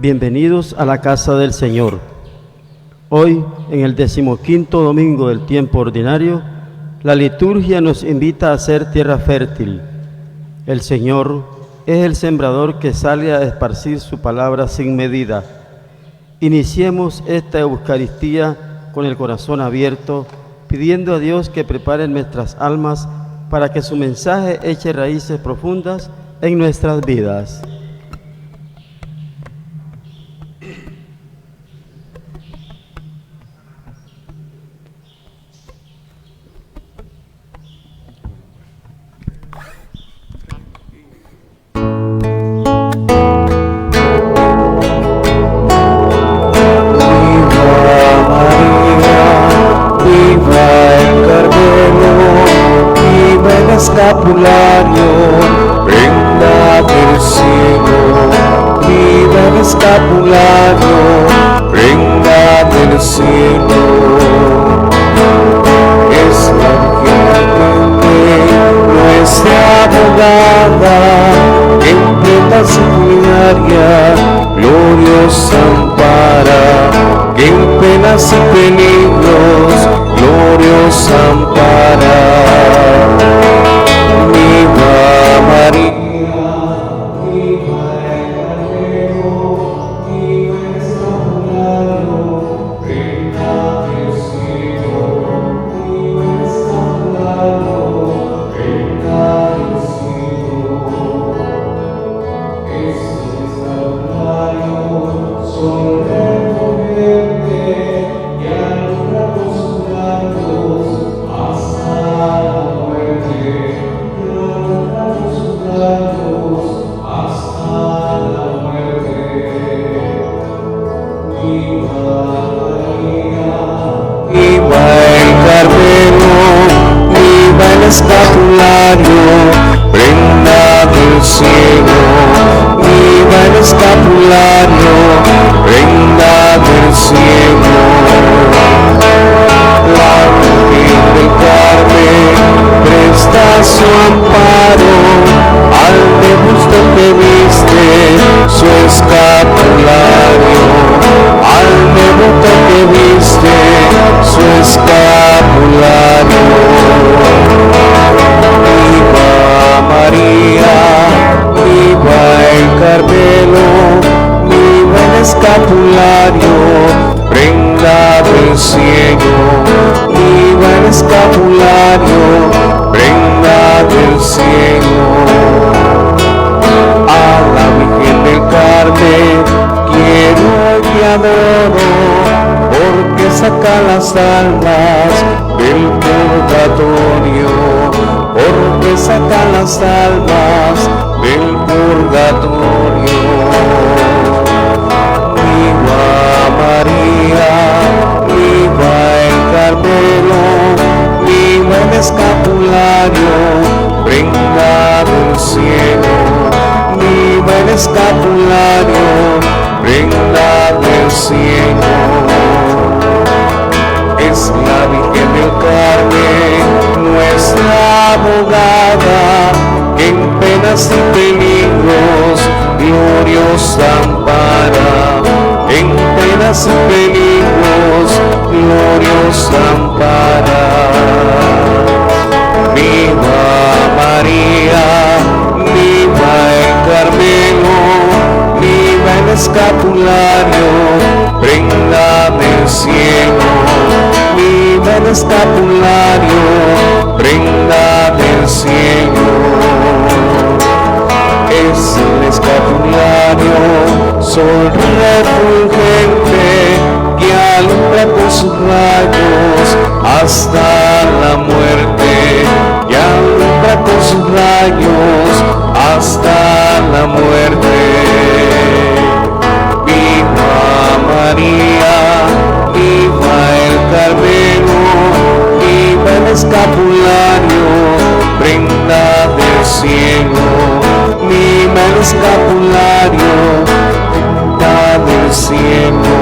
Bienvenidos a la casa del Señor. Hoy, en el 15º domingo del tiempo ordinario, la liturgia nos invita a ser tierra fértil. El Señor es el sembrador que sale a esparcir su palabra sin medida. Iniciemos esta Eucaristía con el corazón abierto, pidiendo a Dios que prepare nuestras almas para que su mensaje eche raíces profundas en nuestras vidas. Escapulario, prenda del cielo, viva el escapulario, prenda del cielo. Es la Virgen nuestra abogada, en plena secundaria, gloriosa ampara, que en penas y peligros, gloriosa ampara. Viva María, viva el Carmelo, viva el escapulario, prenda del cielo, viva el escapulario, prenda del cielo. Es el escapulario, sol refulgente, que alumbra con sus rayos hasta la muerte. Hasta la muerte. Viva María, viva el Carmelo, viva el escapulario, prenda del cielo, viva el escapulario, prenda del cielo. La Virgen del Carmen presta su amparo al debusto que viste, su escapulario, al debusto que viste, su escapulario. Viva María, viva el Carmelo, viva el escapulario, prenda del cielo, viva el escapulario, prenda del cielo. A la Virgen del Carmen quiero y adoro, porque saca las almas del purgatorio, porque saca las almas del purgatorio. Viva María, viva el Carmelo, viva el escapulario, prenda del cielo, viva el escapulario, prenda del cielo. Es la Virgen del Carmen nuestra abogada, que en penas y peligros, gloriosa ampara, en penas y peligros, gloriosa ampara. Viva María, viva el Carmelo, viva el escapulario, prenda del cielo, viva el escapulario, prenda del cielo. Es el escapulario, sol refulgente, que alumbra con sus rayos hasta la muerte, que alumbra con sus rayos hasta la muerte. Viva María, viva el Carmelo, viva el escapulario, prenda del cielo, viva el escapulario, prenda del cielo.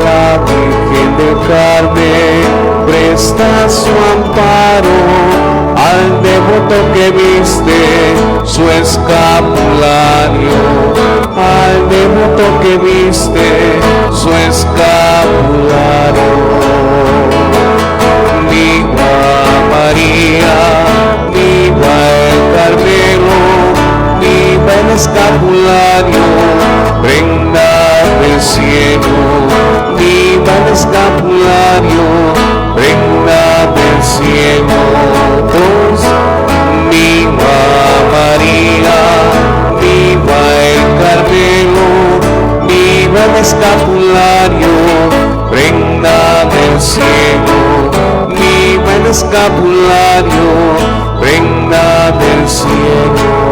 La Virgen del Carmen presta su amparo al devoto que viste su escapulario, al devoto que viste su escapulario. Viva María, viva el Carmelo, viva el escapulario, prenda del cielo. Viva el escapulario, prenda del cielo. Pues, viva María, viva el Carmelo, viva el escapulario, prenda del cielo. Viva el escapulario, prenda del cielo.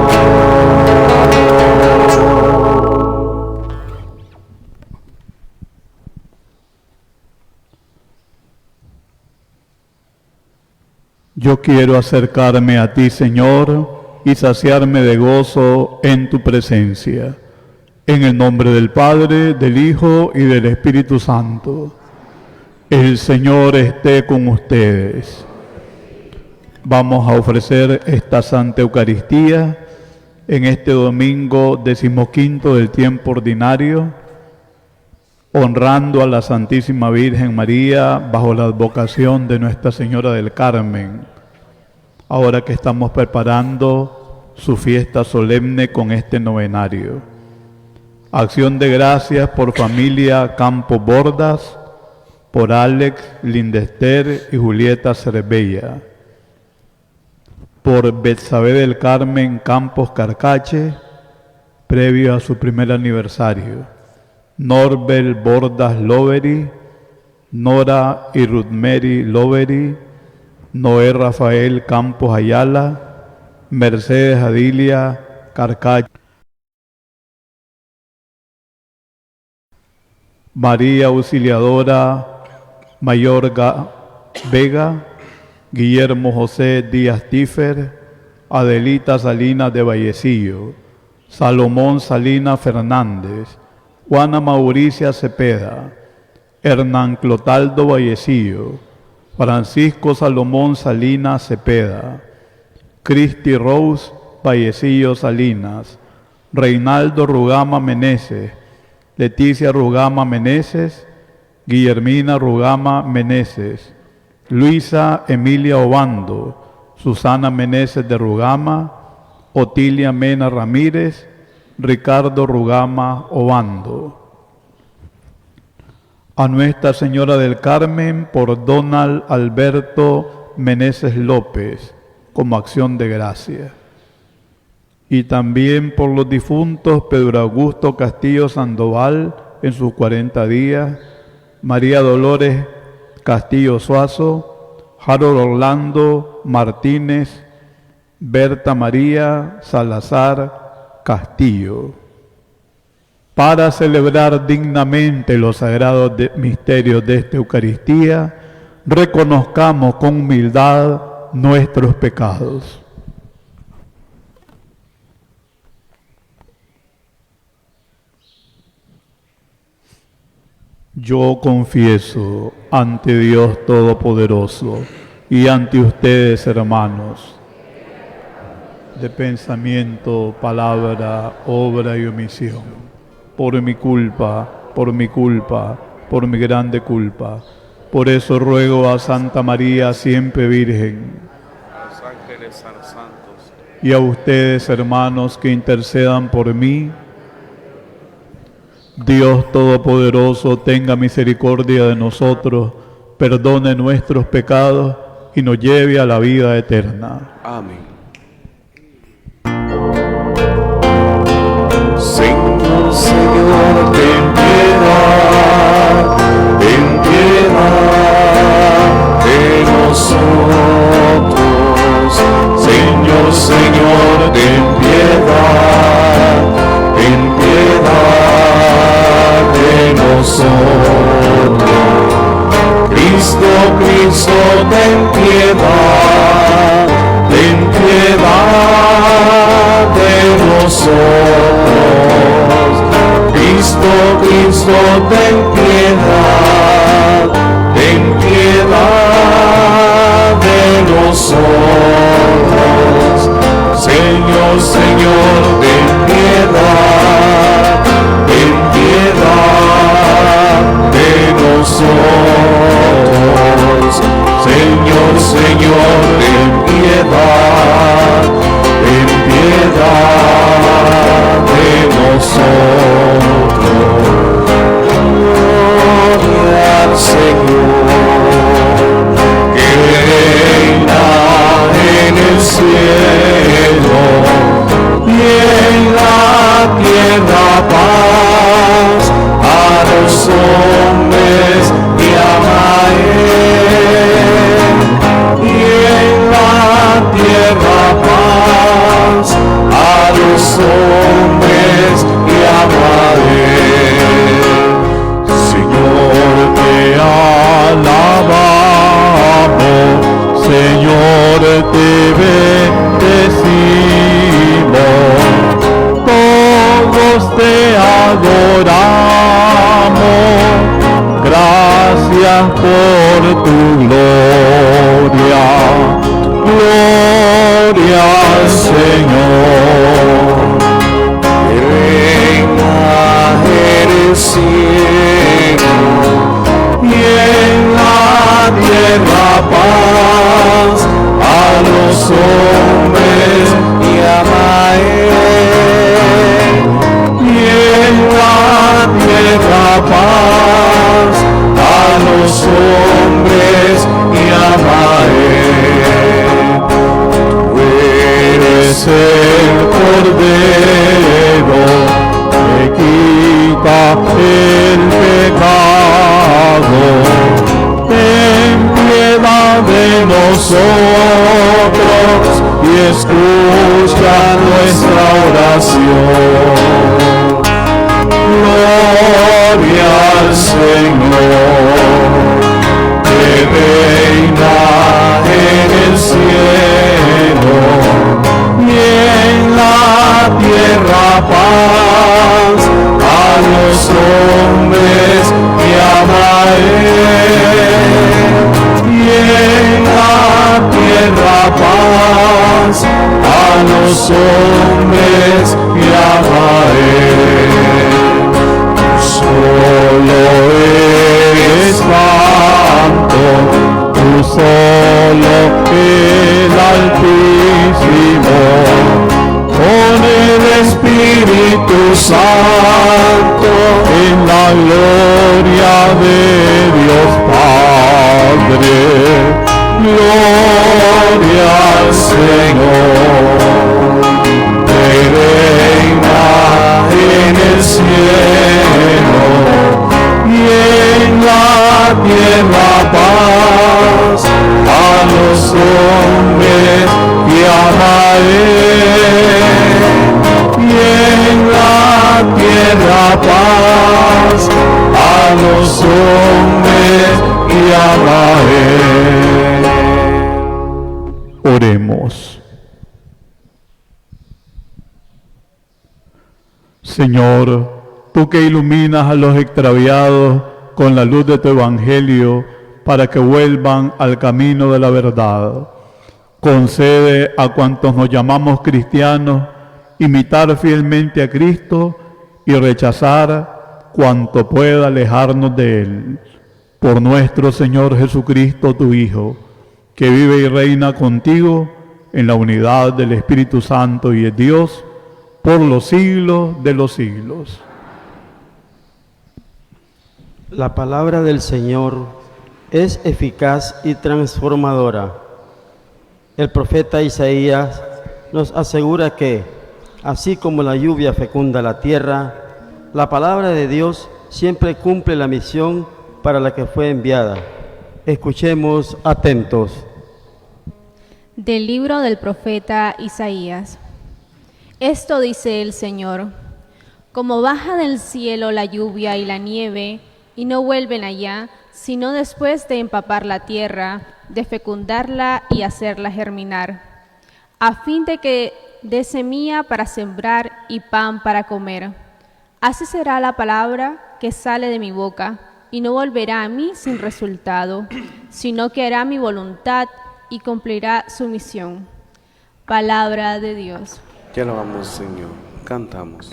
Yo quiero acercarme a ti, Señor, y saciarme de gozo en tu presencia. En el nombre del Padre, del Hijo y del Espíritu Santo. El Señor esté con ustedes. Vamos a ofrecer esta Santa Eucaristía en este domingo 15 del tiempo ordinario, honrando a la Santísima Virgen María bajo la advocación de Nuestra Señora del Carmen, ahora que estamos preparando su fiesta solemne con este novenario. Acción de gracias por familia Campo Bordas, por Alex, Lindester y Julieta Cervella, por Betsabé del Carmen Campos Carcache, previo a su primer aniversario, Norbel Bordas Lovery, Nora y Ruthmary Lovery, Noé Rafael Campos Ayala, Mercedes Adilia Carcache, María Auxiliadora Mayorga Vega, Guillermo José Díaz Tífer, Adelita Salinas de Vallecillo, Salomón Salinas Fernández, Juana Mauricia Cepeda, Hernán Clotaldo Vallecillo, Francisco Salomón Salinas Cepeda, Cristi Rose Vallecillo Salinas, Reinaldo Rugama Meneses, Leticia Rugama Meneses, Guillermina Rugama Meneses, Luisa Emilia Obando, Susana Meneses de Rugama, Otilia Mena Ramírez, Ricardo Rugama Obando. A Nuestra Señora del Carmen por Donald Alberto Meneses López, como acción de gracia. Y también por los difuntos Pedro Augusto Castillo Sandoval en sus 40 días, María Dolores Castillo Suazo, Harold Orlando Martínez, Berta María Salazar Castillo. Para celebrar dignamente los sagrados misterios de esta Eucaristía, reconozcamos con humildad nuestros pecados. Yo confieso ante Dios Todopoderoso y ante ustedes, hermanos, de pensamiento, palabra, obra y omisión, por mi culpa, por mi grande culpa. Por eso ruego a Santa María, siempre Virgen, A los ángeles santos, y a ustedes, hermanos, que intercedan por mí. Dios Todopoderoso tenga misericordia de nosotros, perdone nuestros pecados y nos lleve a la vida eterna. amén. Señor, Señor, ten piedad de nosotros. Señor, Señor, ten piedad de nosotros. Cristo, Cristo, ten piedad de nosotros. Cristo, Cristo, ten piedad de nosotros. Señor, Señor, ten piedad piedad de nosotros. Gloria al Señor, que reina en el cielo y en la tierra paz a los hombres que ama Él. Y en la tierra paz a los hombres que ama Él. Señor, te alabamos, Señor, te bendecimos, todos te adoramos, gracias por tu gloria, gloria al Señor. Que reina en el cielo y en la tierra paz a los hombres que ama Él. Y en la tierra paz a los hombres que ama Él. Tú eres El Cordero que quita el pecado, ten piedad de nosotros y escucha nuestra oración. Gloria al Señor, que reina en el cielo y en la tierra paz a los hombres que ama Él. Y en la tierra paz a los hombres que ama Él. Solo eres santo, tú solo el Altísimo, con el Espíritu Santo, en la gloria de Dios Padre. Gloria al Señor, que reina en el cielo y en la tierra paz a los hombres que ama Él. Y en la tierra paz a los hombres que ama Él. Oremos. Señor, tú que iluminas a los extraviados con la luz de tu Evangelio para que vuelvan al camino de la verdad, concede a cuantos nos llamamos cristianos imitar fielmente a Cristo y rechazar cuanto pueda alejarnos de Él. Por nuestro Señor Jesucristo, tu Hijo, que vive y reina contigo en la unidad del Espíritu Santo y es Dios, por los siglos de los siglos. La palabra del Señor es eficaz y transformadora. El profeta Isaías nos asegura que, así como la lluvia fecunda la tierra, la palabra de Dios siempre cumple la misión para la que fue enviada. Escuchemos atentos. Del libro del profeta Isaías. Esto dice el Señor: como baja del cielo la lluvia y la nieve, y no vuelven allá, sino después de empapar la tierra, de fecundarla y hacerla germinar, a fin de que dé semilla para sembrar y pan para comer. Así será la palabra que sale de mi boca, y no volverá a mí sin resultado, sino que hará mi voluntad y cumplirá su misión. Palabra de Dios. Te alabamos, Señor. Cantamos.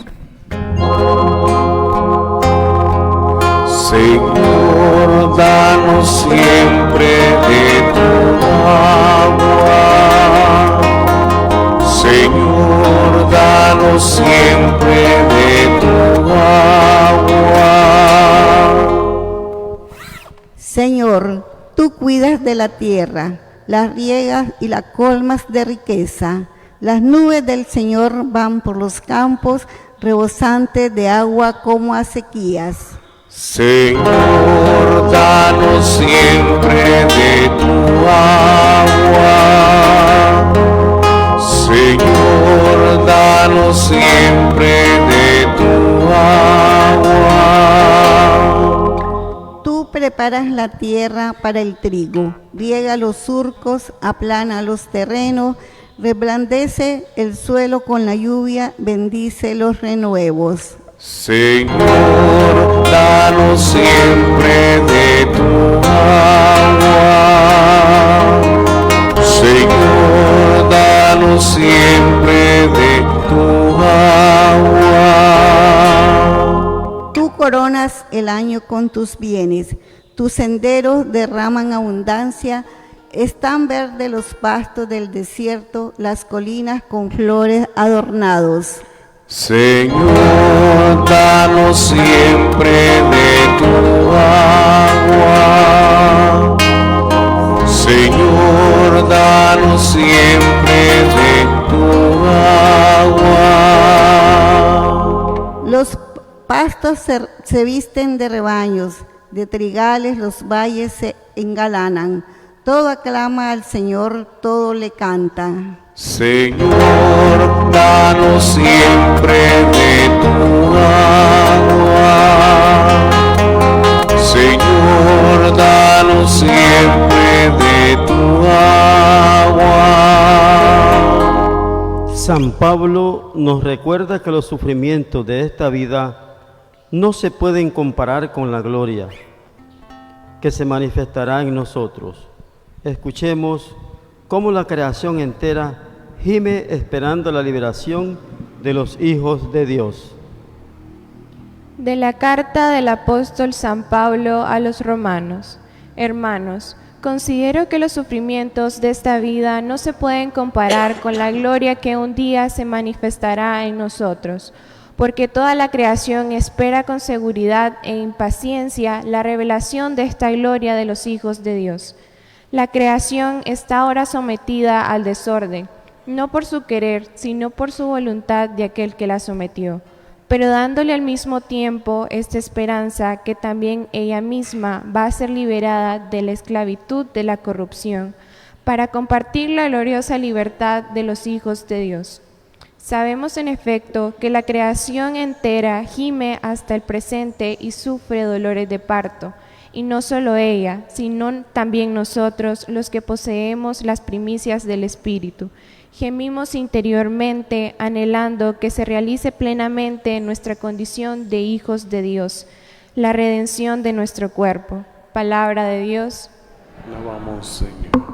Señor, danos siempre de tu agua, de la tierra, las riegas y las colmas de riqueza. Las nubes del Señor van por los campos, rebosantes de agua como a sequías. Señor, danos siempre de tu agua. Señor, danos siempre de tu agua. Tú preparas la tierra para el trigo, riega los surcos, aplana los terrenos, reblandece el suelo con la lluvia, bendice los renuevos. Señor, danos siempre de tu agua. Señor, danos siempre de tu agua. Tú coronas el año con tus bienes, tus senderos derraman abundancia, están verdes los pastos del desierto, las colinas con flores adornados. Señor, danos siempre de tu agua. Señor, danos siempre de tu agua. Los pastos se visten de rebaños, de trigales los valles se engalanan. Todo aclama al Señor, todo le canta. Señor, danos siempre de tu agua. Señor, danos siempre de tu agua. San Pablo nos recuerda que los sufrimientos de esta vida no se pueden comparar con la gloria que se manifestará en nosotros. Escuchemos cómo la creación entera gime esperando la liberación de los hijos de Dios. De la carta del apóstol San Pablo a los romanos. Hermanos, considero que los sufrimientos de esta vida no se pueden comparar con la gloria que un día se manifestará en nosotros, porque toda la creación espera con seguridad e impaciencia la revelación de esta gloria de los hijos de Dios. La creación está ahora sometida al desorden, no por su querer, sino por su voluntad de aquel que la sometió, pero dándole al mismo tiempo esta esperanza que también ella misma va a ser liberada de la esclavitud de la corrupción, para compartir la gloriosa libertad de los hijos de Dios. Sabemos en efecto que la creación entera gime hasta el presente y sufre dolores de parto, y no solo ella, sino también nosotros, los que poseemos las primicias del Espíritu. Gemimos interiormente, anhelando que se realice plenamente nuestra condición de hijos de Dios, la redención de nuestro cuerpo. Palabra de Dios. Alabamos, Señor.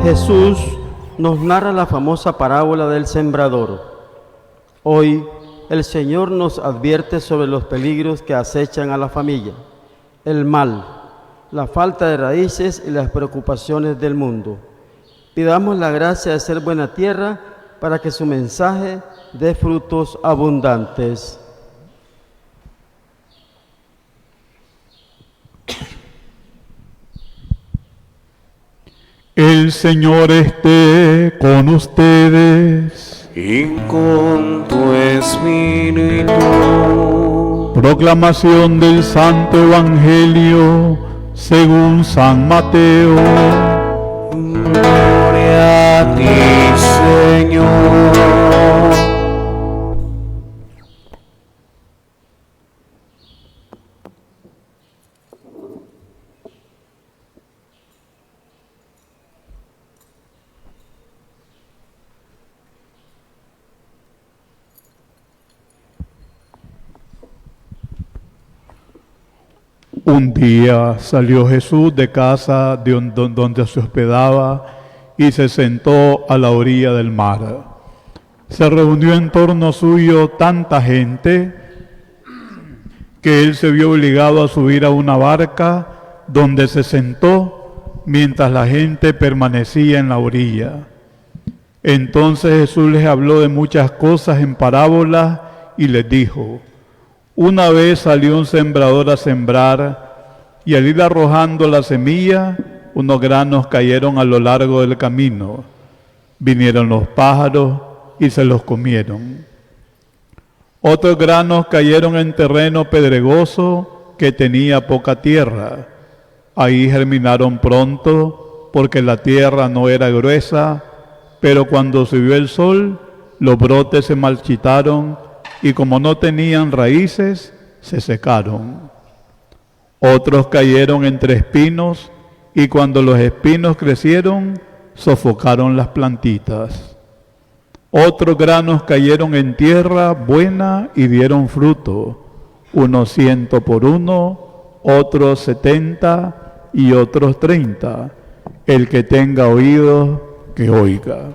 Jesús nos narra la famosa parábola del sembrador. Hoy el Señor nos advierte sobre los peligros que acechan a la familia, el mal, la falta de raíces y las preocupaciones del mundo. Pidamos la gracia de ser buena tierra para que su mensaje dé frutos abundantes. El Señor esté con ustedes. Y con tu espíritu. Proclamación del Santo Evangelio según San Mateo. Gloria a ti, Señor. Un día salió Jesús de casa donde se hospedaba y se sentó a la orilla del mar. Se reunió en torno suyo tanta gente que él se vio obligado a subir a una barca donde se sentó mientras la gente permanecía en la orilla. Entonces Jesús les habló de muchas cosas en parábolas y les dijo: una vez salió un sembrador a sembrar, y al ir arrojando la semilla, unos granos cayeron a lo largo del camino. Vinieron los pájaros y se los comieron. Otros granos cayeron en terreno pedregoso que tenía poca tierra. Ahí germinaron pronto, porque la tierra no era gruesa, pero cuando subió el sol, los brotes se marchitaron, y como no tenían raíces, se secaron. Otros cayeron entre espinos, y cuando los espinos crecieron, sofocaron las plantitas. Otros granos cayeron en tierra buena y dieron fruto, unos 100 por uno, otros 70 y otros 30. El que tenga oídos, que oiga.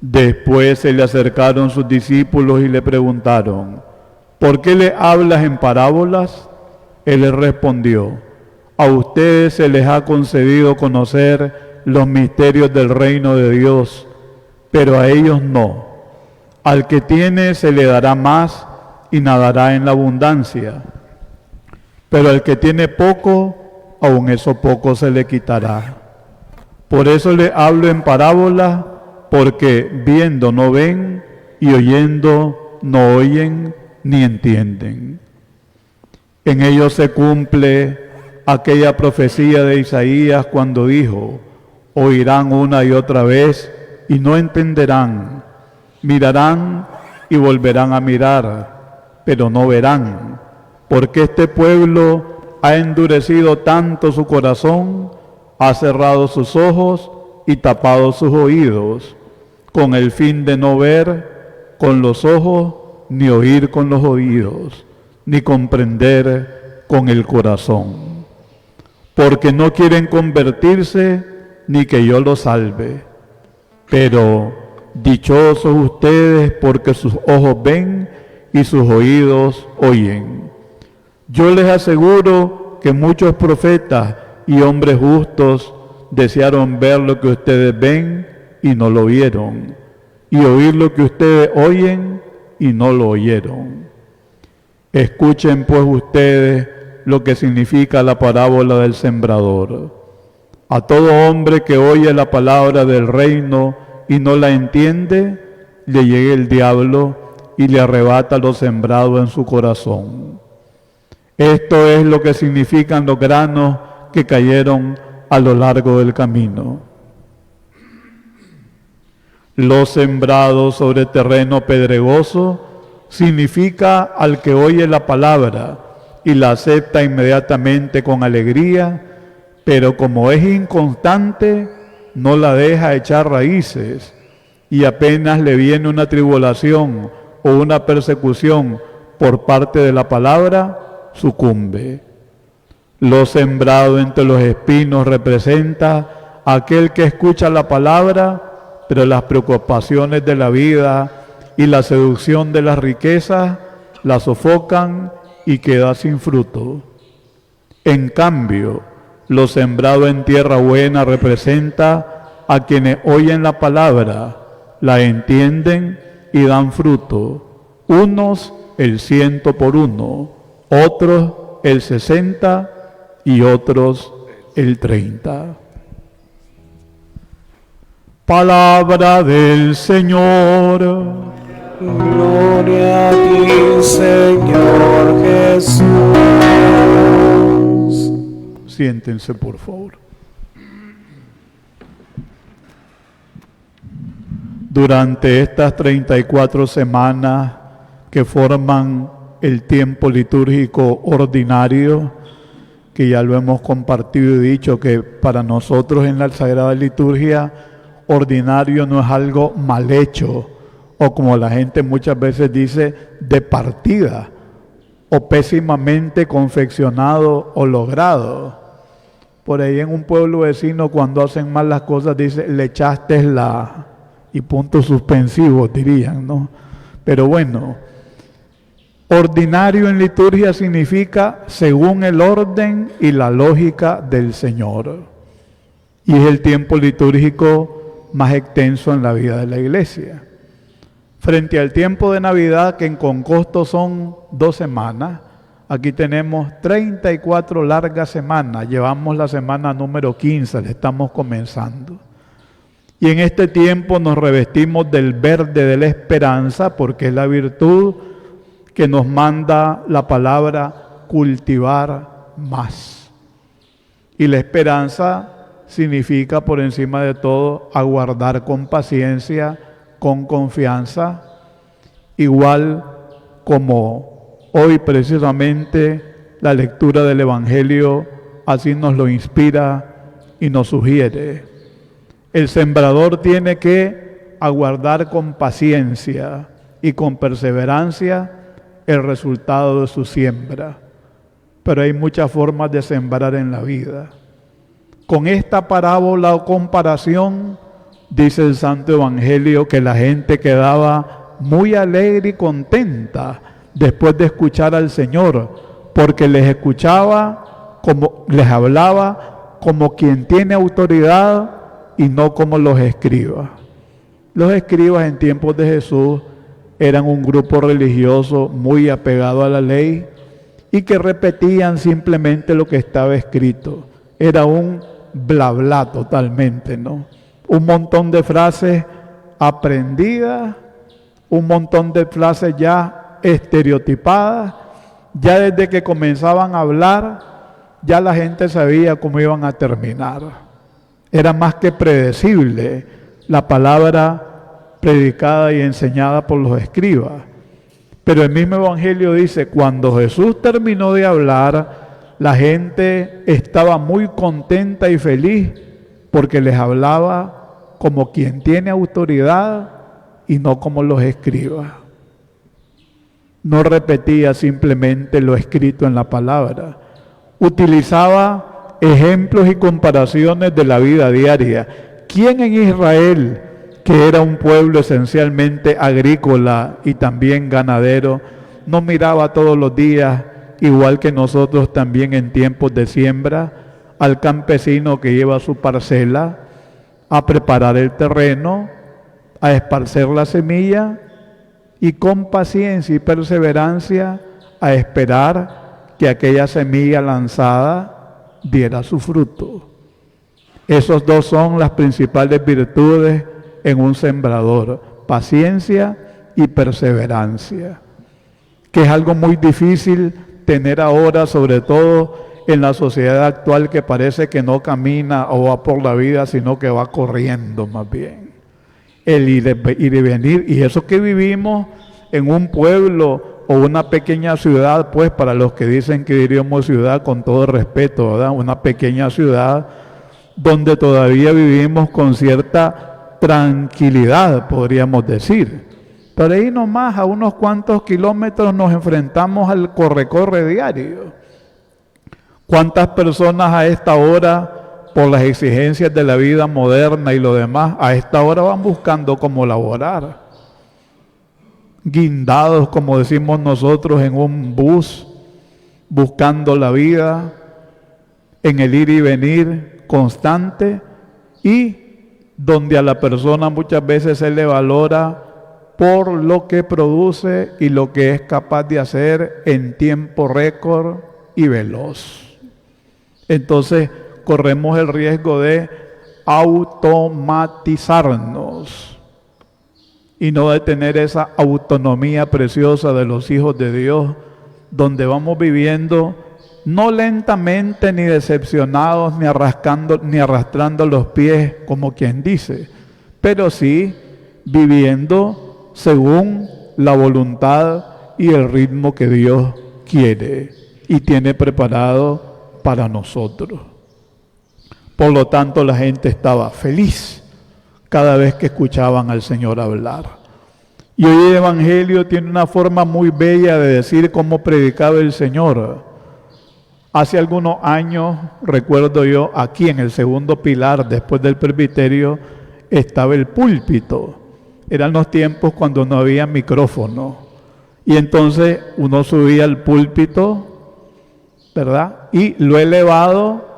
Después se le acercaron sus discípulos y le preguntaron: ¿por qué le hablas en parábolas? Él les respondió: a ustedes se les ha concedido conocer los misterios del reino de Dios, pero a ellos no. Al que tiene se le dará más y nadará en la abundancia, pero al que tiene poco, aun eso poco se le quitará. Por eso le hablo en parábolas, porque viendo no ven y oyendo no oyen ni entienden. En ellos se cumple aquella profecía de Isaías cuando dijo: oirán una y otra vez y no entenderán, mirarán y volverán a mirar, pero no verán, porque este pueblo ha endurecido tanto su corazón, ha cerrado sus ojos y tapado sus oídos, con el fin de no ver con los ojos, ni oír con los oídos, ni comprender con el corazón, porque no quieren convertirse, ni que yo los salve. Pero dichosos ustedes, porque sus ojos ven y sus oídos oyen. Yo les aseguro que muchos profetas y hombres justos desearon ver lo que ustedes ven y no lo vieron, y oír lo que ustedes oyen y no lo oyeron. Escuchen pues ustedes lo que significa la parábola del sembrador. A todo hombre que oye la palabra del reino y no la entiende, le llega el diablo y le arrebata lo sembrado en su corazón. Esto es lo que significan los granos que cayeron a lo largo del camino. Lo sembrado sobre terreno pedregoso significa al que oye la palabra y la acepta inmediatamente con alegría, pero como es inconstante, no la deja echar raíces, y apenas le viene una tribulación o una persecución por parte de la palabra, sucumbe. Lo sembrado entre los espinos representa a aquel que escucha la palabra, pero las preocupaciones de la vida y la seducción de las riquezas la sofocan y queda sin fruto. En cambio, lo sembrado en tierra buena representa a quienes oyen la palabra, la entienden y dan fruto. Unos el 100 por uno, otros el 60 y otros el 30. Palabra del Señor. Gloria a ti, Señor Jesús. Siéntense, por favor. Durante estas 34 semanas que forman el tiempo litúrgico ordinario, que ya lo hemos compartido y dicho que para nosotros en la Sagrada Liturgia, ordinario no es algo mal hecho, o como la gente muchas veces dice, de partida, o pésimamente confeccionado o logrado. Por ahí en un pueblo vecino, cuando hacen mal las cosas, dice, le echaste la... y puntos suspensivos dirían, ¿no? Pero bueno, ordinario en liturgia significa según el orden y la lógica del Señor. Y es el tiempo litúrgico más extenso en la vida de la iglesia. Frente al tiempo de Navidad, que en Concosto son 2 semanas, aquí tenemos 34 largas semanas, llevamos la semana número 15, le estamos comenzando. Y en este tiempo nos revestimos del verde de la esperanza, porque es la virtud que nos manda la palabra cultivar más. Y la esperanza significa, por encima de todo, aguardar con paciencia, con confianza, igual como hoy precisamente la lectura del Evangelio así nos lo inspira y nos sugiere. El sembrador tiene que aguardar con paciencia y con perseverancia el resultado de su siembra. Pero hay muchas formas de sembrar en la vida. Con esta parábola o comparación, dice el Santo Evangelio que la gente quedaba muy alegre y contenta después de escuchar al Señor, porque les escuchaba, como les hablaba como quien tiene autoridad y no como los escribas. Los escribas en tiempos de Jesús eran un grupo religioso muy apegado a la ley y que repetían simplemente lo que estaba escrito. Era un bla bla totalmente, ¿no? Un montón de frases aprendidas, un montón de frases ya estereotipadas. Ya desde que comenzaban a hablar, ya la gente sabía cómo iban a terminar. Era más que predecible la palabra predicada y enseñada por los escribas. Pero el mismo Evangelio dice, cuando Jesús terminó de hablar, la gente estaba muy contenta y feliz porque les hablaba como quien tiene autoridad y no como los escribas. No repetía simplemente lo escrito en la palabra. Utilizaba ejemplos y comparaciones de la vida diaria. ¿Quién en Israel, que era un pueblo esencialmente agrícola y también ganadero, no miraba todos los días, igual que nosotros también en tiempos de siembra, al campesino que lleva su parcela a preparar el terreno, a esparcer la semilla y con paciencia y perseverancia a esperar que aquella semilla lanzada diera su fruto? Esos dos son las principales virtudes en un sembrador: paciencia y perseverancia, que es algo muy difícil tener ahora, sobre todo en la sociedad actual, que parece que no camina o va por la vida, sino que va corriendo más bien. El ir y venir, y eso que vivimos en un pueblo o una pequeña ciudad, pues para los que dicen que diríamos ciudad con todo respeto, ¿verdad? Una pequeña ciudad donde todavía vivimos con cierta tranquilidad, podríamos decir. Pero ahí nomás, a unos cuantos kilómetros, nos enfrentamos al corre-corre diario. ¿Cuántas personas a esta hora, por las exigencias de la vida moderna y lo demás, a esta hora van buscando cómo laborar? Guindados, como decimos nosotros, en un bus, buscando la vida, en el ir y venir constante, y donde a la persona muchas veces se le valora por lo que produce y lo que es capaz de hacer en tiempo récord y veloz. Entonces corremos el riesgo de automatizarnos y no de tener esa autonomía preciosa de los hijos de Dios, donde vamos viviendo no lentamente ni decepcionados ni arrastrando los pies, como quien dice, pero sí viviendo según la voluntad y el ritmo que Dios quiere y tiene preparado para nosotros. Por lo tanto, la gente estaba feliz cada vez que escuchaban al Señor hablar. Y hoy el Evangelio tiene una forma muy bella de decir cómo predicaba el Señor. Hace algunos años, recuerdo yo, aquí en el segundo pilar, después del presbiterio, estaba el púlpito. Eran los tiempos cuando no había micrófono. Y entonces uno subía al púlpito, ¿verdad? Y lo elevado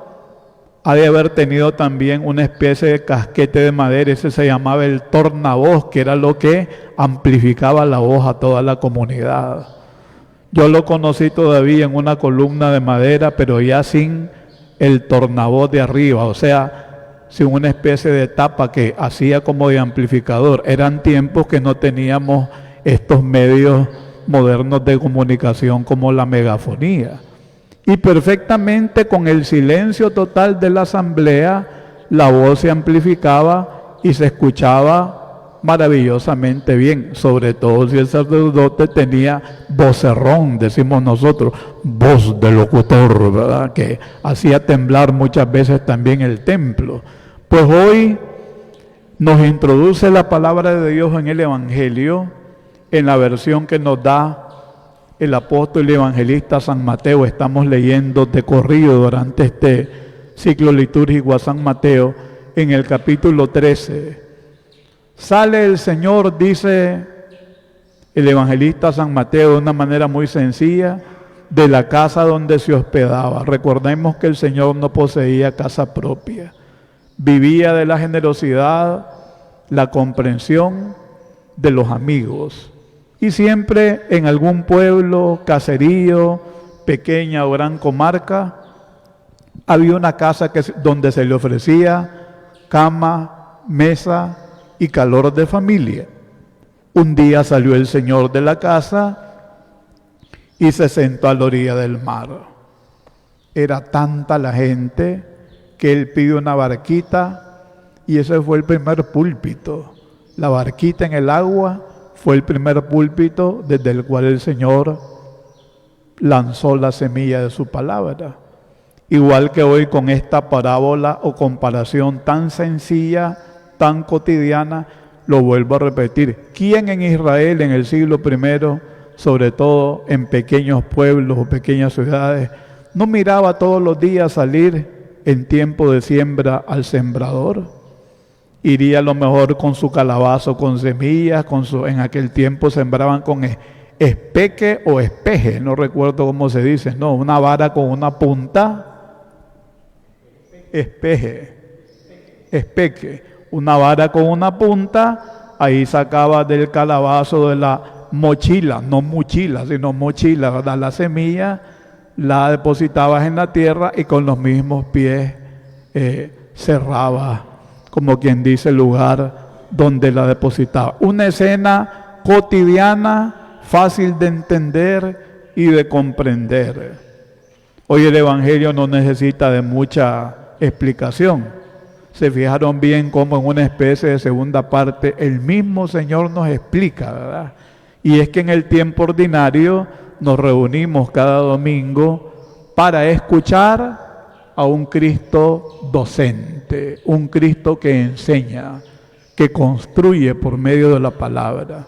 ha de haber tenido también una especie de casquete de madera, ese se llamaba el tornavoz, que era lo que amplificaba la voz a toda la comunidad. Yo lo conocí todavía en una columna de madera, pero ya sin el tornavoz de arriba, o sea, sin una especie de tapa que hacía como de amplificador. Eran tiempos que no teníamos estos medios modernos de comunicación como la megafonía. Y perfectamente con el silencio total de la asamblea, la voz se amplificaba y se escuchaba maravillosamente bien, sobre todo si el sacerdote tenía vocerrón, decimos nosotros, voz de locutor, ¿verdad? Que hacía temblar muchas veces también el templo. Pues hoy nos introduce la palabra de Dios en el Evangelio, en la versión que nos da el apóstol y evangelista San Mateo. Estamos leyendo de corrido durante este ciclo litúrgico a San Mateo, en el capítulo 13. Sale el Señor, dice el evangelista San Mateo de una manera muy sencilla, de la casa donde se hospedaba. Recordemos que el Señor no poseía casa propia. Vivía de la generosidad, la comprensión de los amigos. Y siempre en algún pueblo, caserío, pequeña o gran comarca, había una casa donde se le ofrecía cama, mesa y calor de familia. Un día salió el Señor de la casa y se sentó a la orilla del mar. Era tanta la gente que él pidió una barquita y ese fue el primer púlpito. La barquita en el agua fue el primer púlpito desde el cual el Señor lanzó la semilla de su palabra. Igual que hoy con esta parábola o comparación tan sencilla, tan cotidiana, lo vuelvo a repetir. ¿Quién en Israel en el siglo I, sobre todo en pequeños pueblos o pequeñas ciudades, no miraba todos los días salir en tiempo de siembra al sembrador? Iría a lo mejor con su calabazo, con semillas, en aquel tiempo sembraban con espeque o espeje, no recuerdo cómo se dice, no, una vara con una punta, espeque, una vara con una punta, ahí sacaba del calabazo de la mochila, no mochila, sino mochila, ¿verdad? La semilla la depositabas en la tierra y con los mismos pies cerraba, como quien dice, el lugar donde la depositaba. Una escena cotidiana, fácil de entender y de comprender. Hoy el Evangelio no necesita de mucha explicación. Se fijaron bien cómo en una especie de segunda parte el mismo Señor nos explica, ¿verdad? Y es que en el tiempo ordinario nos reunimos cada domingo para escuchar a un Cristo docente, un Cristo que enseña, que construye por medio de la palabra.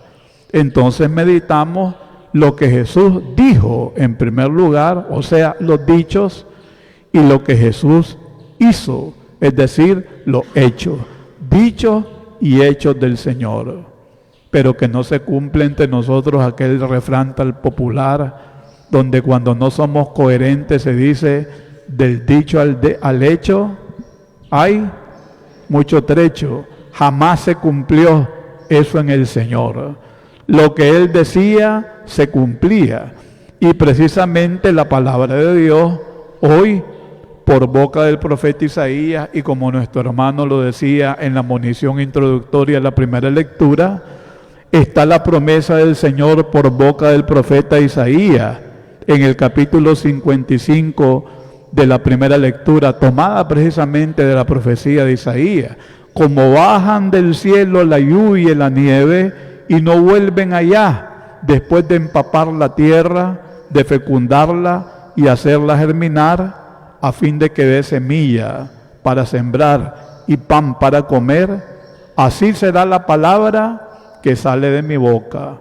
Entonces meditamos lo que Jesús dijo en primer lugar, o sea, los dichos, y lo que Jesús hizo, es decir, los hechos, dichos y hechos del Señor. Pero que no se cumple entre nosotros aquel refrán tan popular, donde cuando no somos coherentes se dice: del dicho al hecho hay mucho trecho. Jamás se cumplió eso en el Señor. Lo que Él decía se cumplía. Y precisamente la palabra de Dios hoy, por boca del profeta Isaías, y como nuestro hermano lo decía en la monición introductoria a la primera lectura, está la promesa del Señor por boca del profeta Isaías. en el capítulo 55 de la primera lectura, tomada precisamente de la profecía de Isaías. Como bajan del cielo la lluvia y la nieve y no vuelven allá después de empapar la tierra, de fecundarla y hacerla germinar, a fin de que dé semilla para sembrar y pan para comer, así será la palabra que sale de mi boca.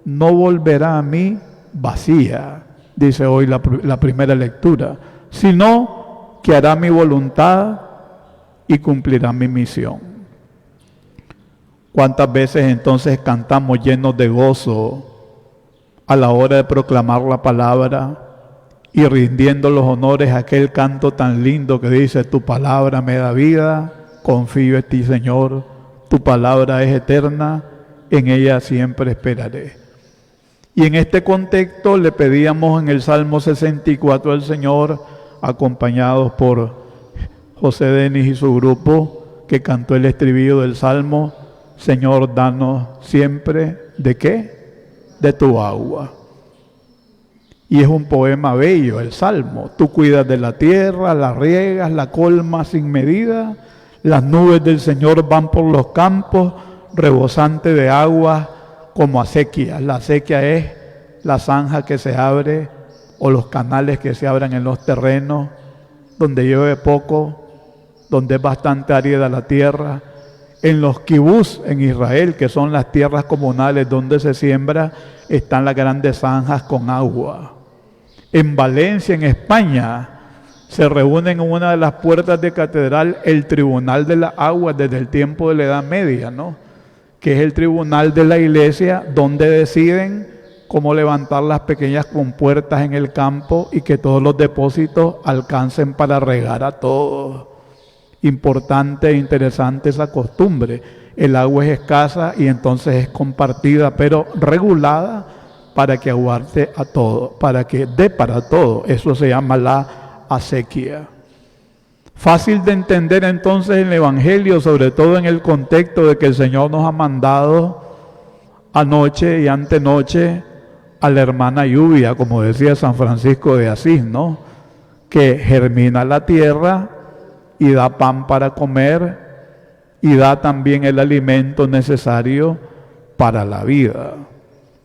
No volverá a mí vacía, dice hoy la primera lectura, sino que hará mi voluntad y cumplirá mi misión. ¿Cuántas veces entonces cantamos llenos de gozo a la hora de proclamar la palabra y rindiendo los honores a aquel canto tan lindo que dice: tu palabra me da vida, confío en ti, Señor, tu palabra es eterna, en ella siempre esperaré? Y en este contexto le pedíamos en el Salmo 64 al Señor, acompañados por José Denis y su grupo, que cantó el estribillo del Salmo: Señor, danos siempre, ¿de qué? De tu agua. Y es un poema bello el Salmo. Tú cuidas de la tierra, la riegas, la colmas sin medida. Las nubes del Señor van por los campos, rebosante de agua como acequia. La acequia es la zanja que se abre o los canales que se abren en los terrenos donde llueve poco, donde es bastante árida la tierra. En los kibús en Israel, que son las tierras comunales donde se siembra, están las grandes zanjas con agua. En Valencia, en España, se reúnen en una de las puertas de catedral el Tribunal de las Aguas desde el tiempo de la Edad Media, ¿no? Que es el tribunal de la iglesia donde deciden cómo levantar las pequeñas compuertas en el campo y que todos los depósitos alcancen para regar a todos. Importante e interesante esa costumbre. El agua es escasa y entonces es compartida, pero regulada para que aguante a todo, para que dé para todo. Eso se llama la acequia. Fácil de entender entonces en el Evangelio, sobre todo en el contexto de que el Señor nos ha mandado anoche y antenoche a la hermana lluvia, como decía San Francisco de Asís, ¿no? Que germina la tierra y da pan para comer y da también el alimento necesario para la vida.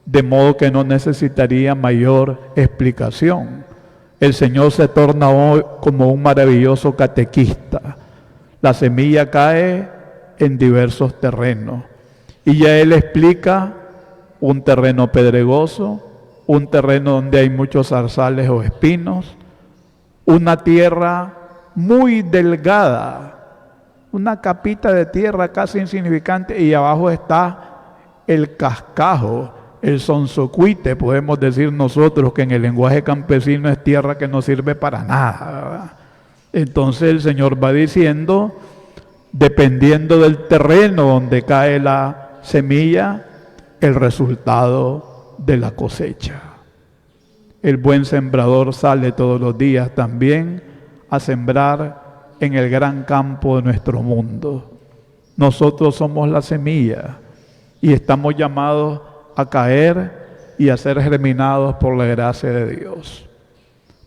De modo que no necesitaría mayor explicación. El Señor se torna hoy como un maravilloso catequista. La semilla cae en diversos terrenos y ya Él explica un terreno pedregoso, un terreno donde hay muchos zarzales o espinos, una tierra muy delgada, una capita de tierra casi insignificante, y abajo está el cascajo, el sonsocuite, podemos decir nosotros, que en el lenguaje campesino es tierra que no sirve para nada, ¿verdad? Entonces el Señor va diciendo, dependiendo del terreno donde cae la semilla, el resultado de la cosecha. El buen sembrador sale todos los días también a sembrar en el gran campo de nuestro mundo. Nosotros somos la semilla y estamos llamados a caer y a ser germinados por la gracia de Dios.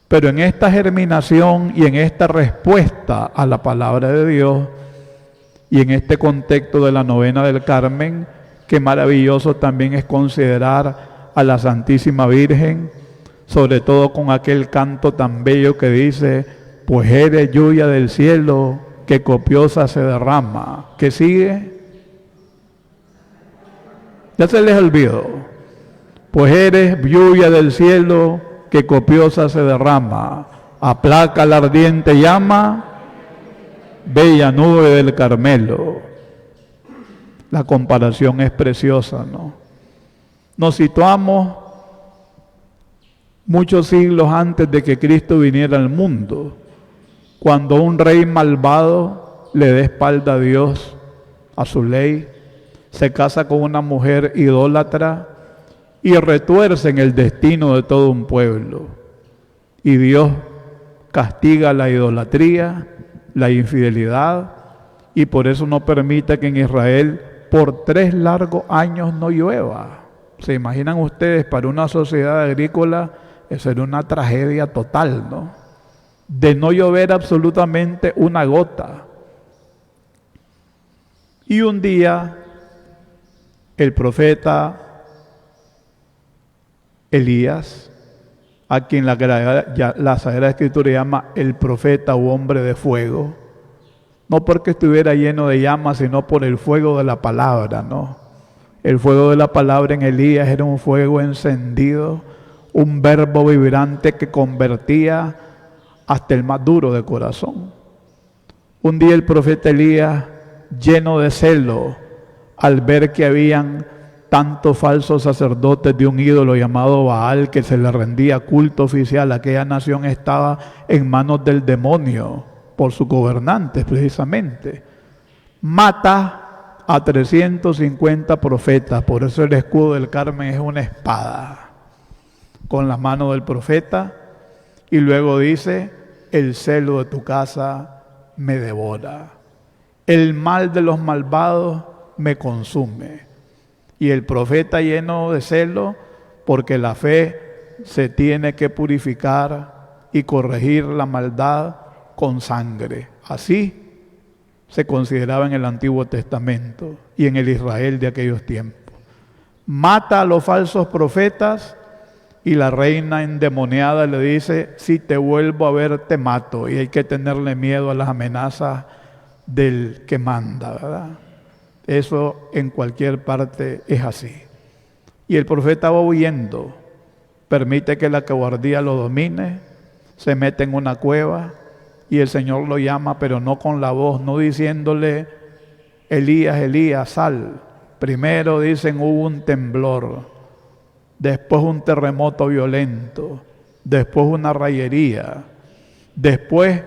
Pero en esta germinación y en esta respuesta a la palabra de Dios y en este contexto de la novena del Carmen, qué maravilloso también es considerar a la Santísima Virgen, sobre todo con aquel canto tan bello que dice: pues eres lluvia del cielo que copiosa se derrama. ¿Qué sigue? Ya se les olvidó. Pues eres lluvia del cielo que copiosa se derrama, aplaca la ardiente llama, bella nube del Carmelo. La comparación es preciosa, ¿no? Nos situamos muchos siglos antes de que Cristo viniera al mundo, cuando un rey malvado le da espalda a Dios, a su ley, se casa con una mujer idólatra y retuercen el destino de todo un pueblo. Y Dios castiga la idolatría, la infidelidad, y por eso no permite que en Israel por 3 largos años no llueva. ¿Se imaginan ustedes para una sociedad agrícola Eso era una tragedia total, ¿no? De no llover absolutamente una gota. Y un día el profeta Elías, a quien la Sagrada Escritura llama el profeta o hombre de fuego, no porque estuviera lleno de llamas, sino por el fuego de la palabra, ¿no? El fuego de la palabra en Elías era un fuego encendido, un verbo vibrante que convertía hasta el más duro de corazón. Un día el profeta Elías, lleno de celo, al ver que habían tantos falsos sacerdotes de un ídolo llamado Baal que se le rendía culto oficial, aquella nación estaba en manos del demonio por sus gobernantes precisamente. Mata a 350 profetas, por eso el escudo del Carmen es una espada con la mano del profeta, y luego dice: el celo de tu casa me devora, el mal de los malvados me consume. Y el profeta, lleno de celo, porque la fe se tiene que purificar y corregir la maldad con sangre. Así se consideraba en el Antiguo Testamento y en el Israel de aquellos tiempos. Mata a los falsos profetas y la reina endemoniada le dice: si te vuelvo a ver te mato. Y hay que tenerle miedo a las amenazas del que manda, ¿verdad? Eso en cualquier parte es así. Y el profeta va huyendo, permite que la cobardía lo domine, se mete en una cueva y el Señor lo llama, pero no con la voz, no diciéndole: Elías, Elías, sal. Primero dicen hubo un temblor, después un terremoto violento, después una rayería, después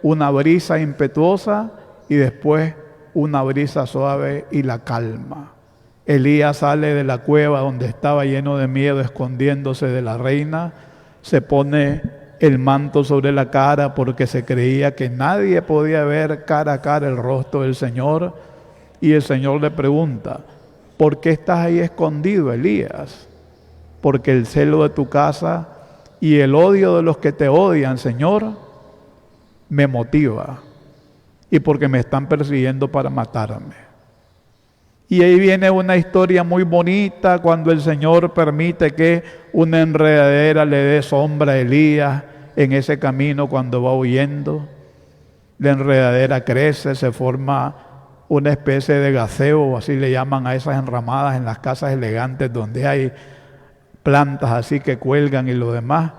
una brisa impetuosa y después una brisa suave y la calma. Elías sale de la cueva donde estaba lleno de miedo, escondiéndose de la reina, se pone el manto sobre la cara porque se creía que nadie podía ver cara a cara el rostro del Señor, y el Señor le pregunta: ¿por qué estás ahí escondido, Elías? Porque el celo de tu casa y el odio de los que te odian, Señor, me motiva, y porque me están persiguiendo para matarme. Y ahí viene una historia muy bonita cuando el Señor permite que una enredadera le dé sombra a Elías en ese camino cuando va huyendo. La enredadera crece, se forma una especie de gazebo, así le llaman a esas enramadas en las casas elegantes donde hay plantas así que cuelgan y lo demás.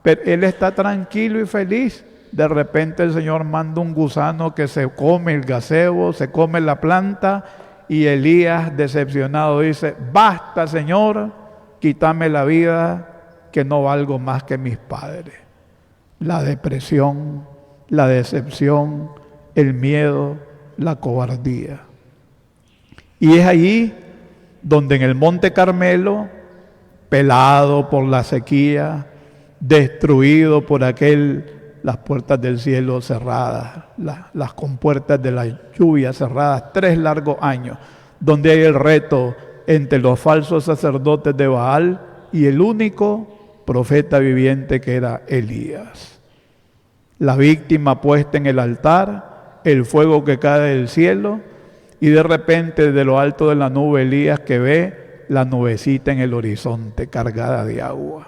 Pero él está tranquilo y feliz. De repente el Señor manda un gusano que se come el gazebo, se come la planta, y Elías, decepcionado, dice: basta, Señor, quítame la vida, que no valgo más que mis padres. La depresión, la decepción, el miedo, la cobardía. Y es allí donde en el Monte Carmelo, pelado por la sequía, destruido por las puertas del cielo cerradas, las compuertas de la lluvia cerradas, 3 largos años, donde hay el reto entre los falsos sacerdotes de Baal y el único profeta viviente que era Elías. La víctima puesta en el altar, el fuego que cae del cielo, y de repente de lo alto de la nube Elías que ve la nubecita en el horizonte cargada de agua.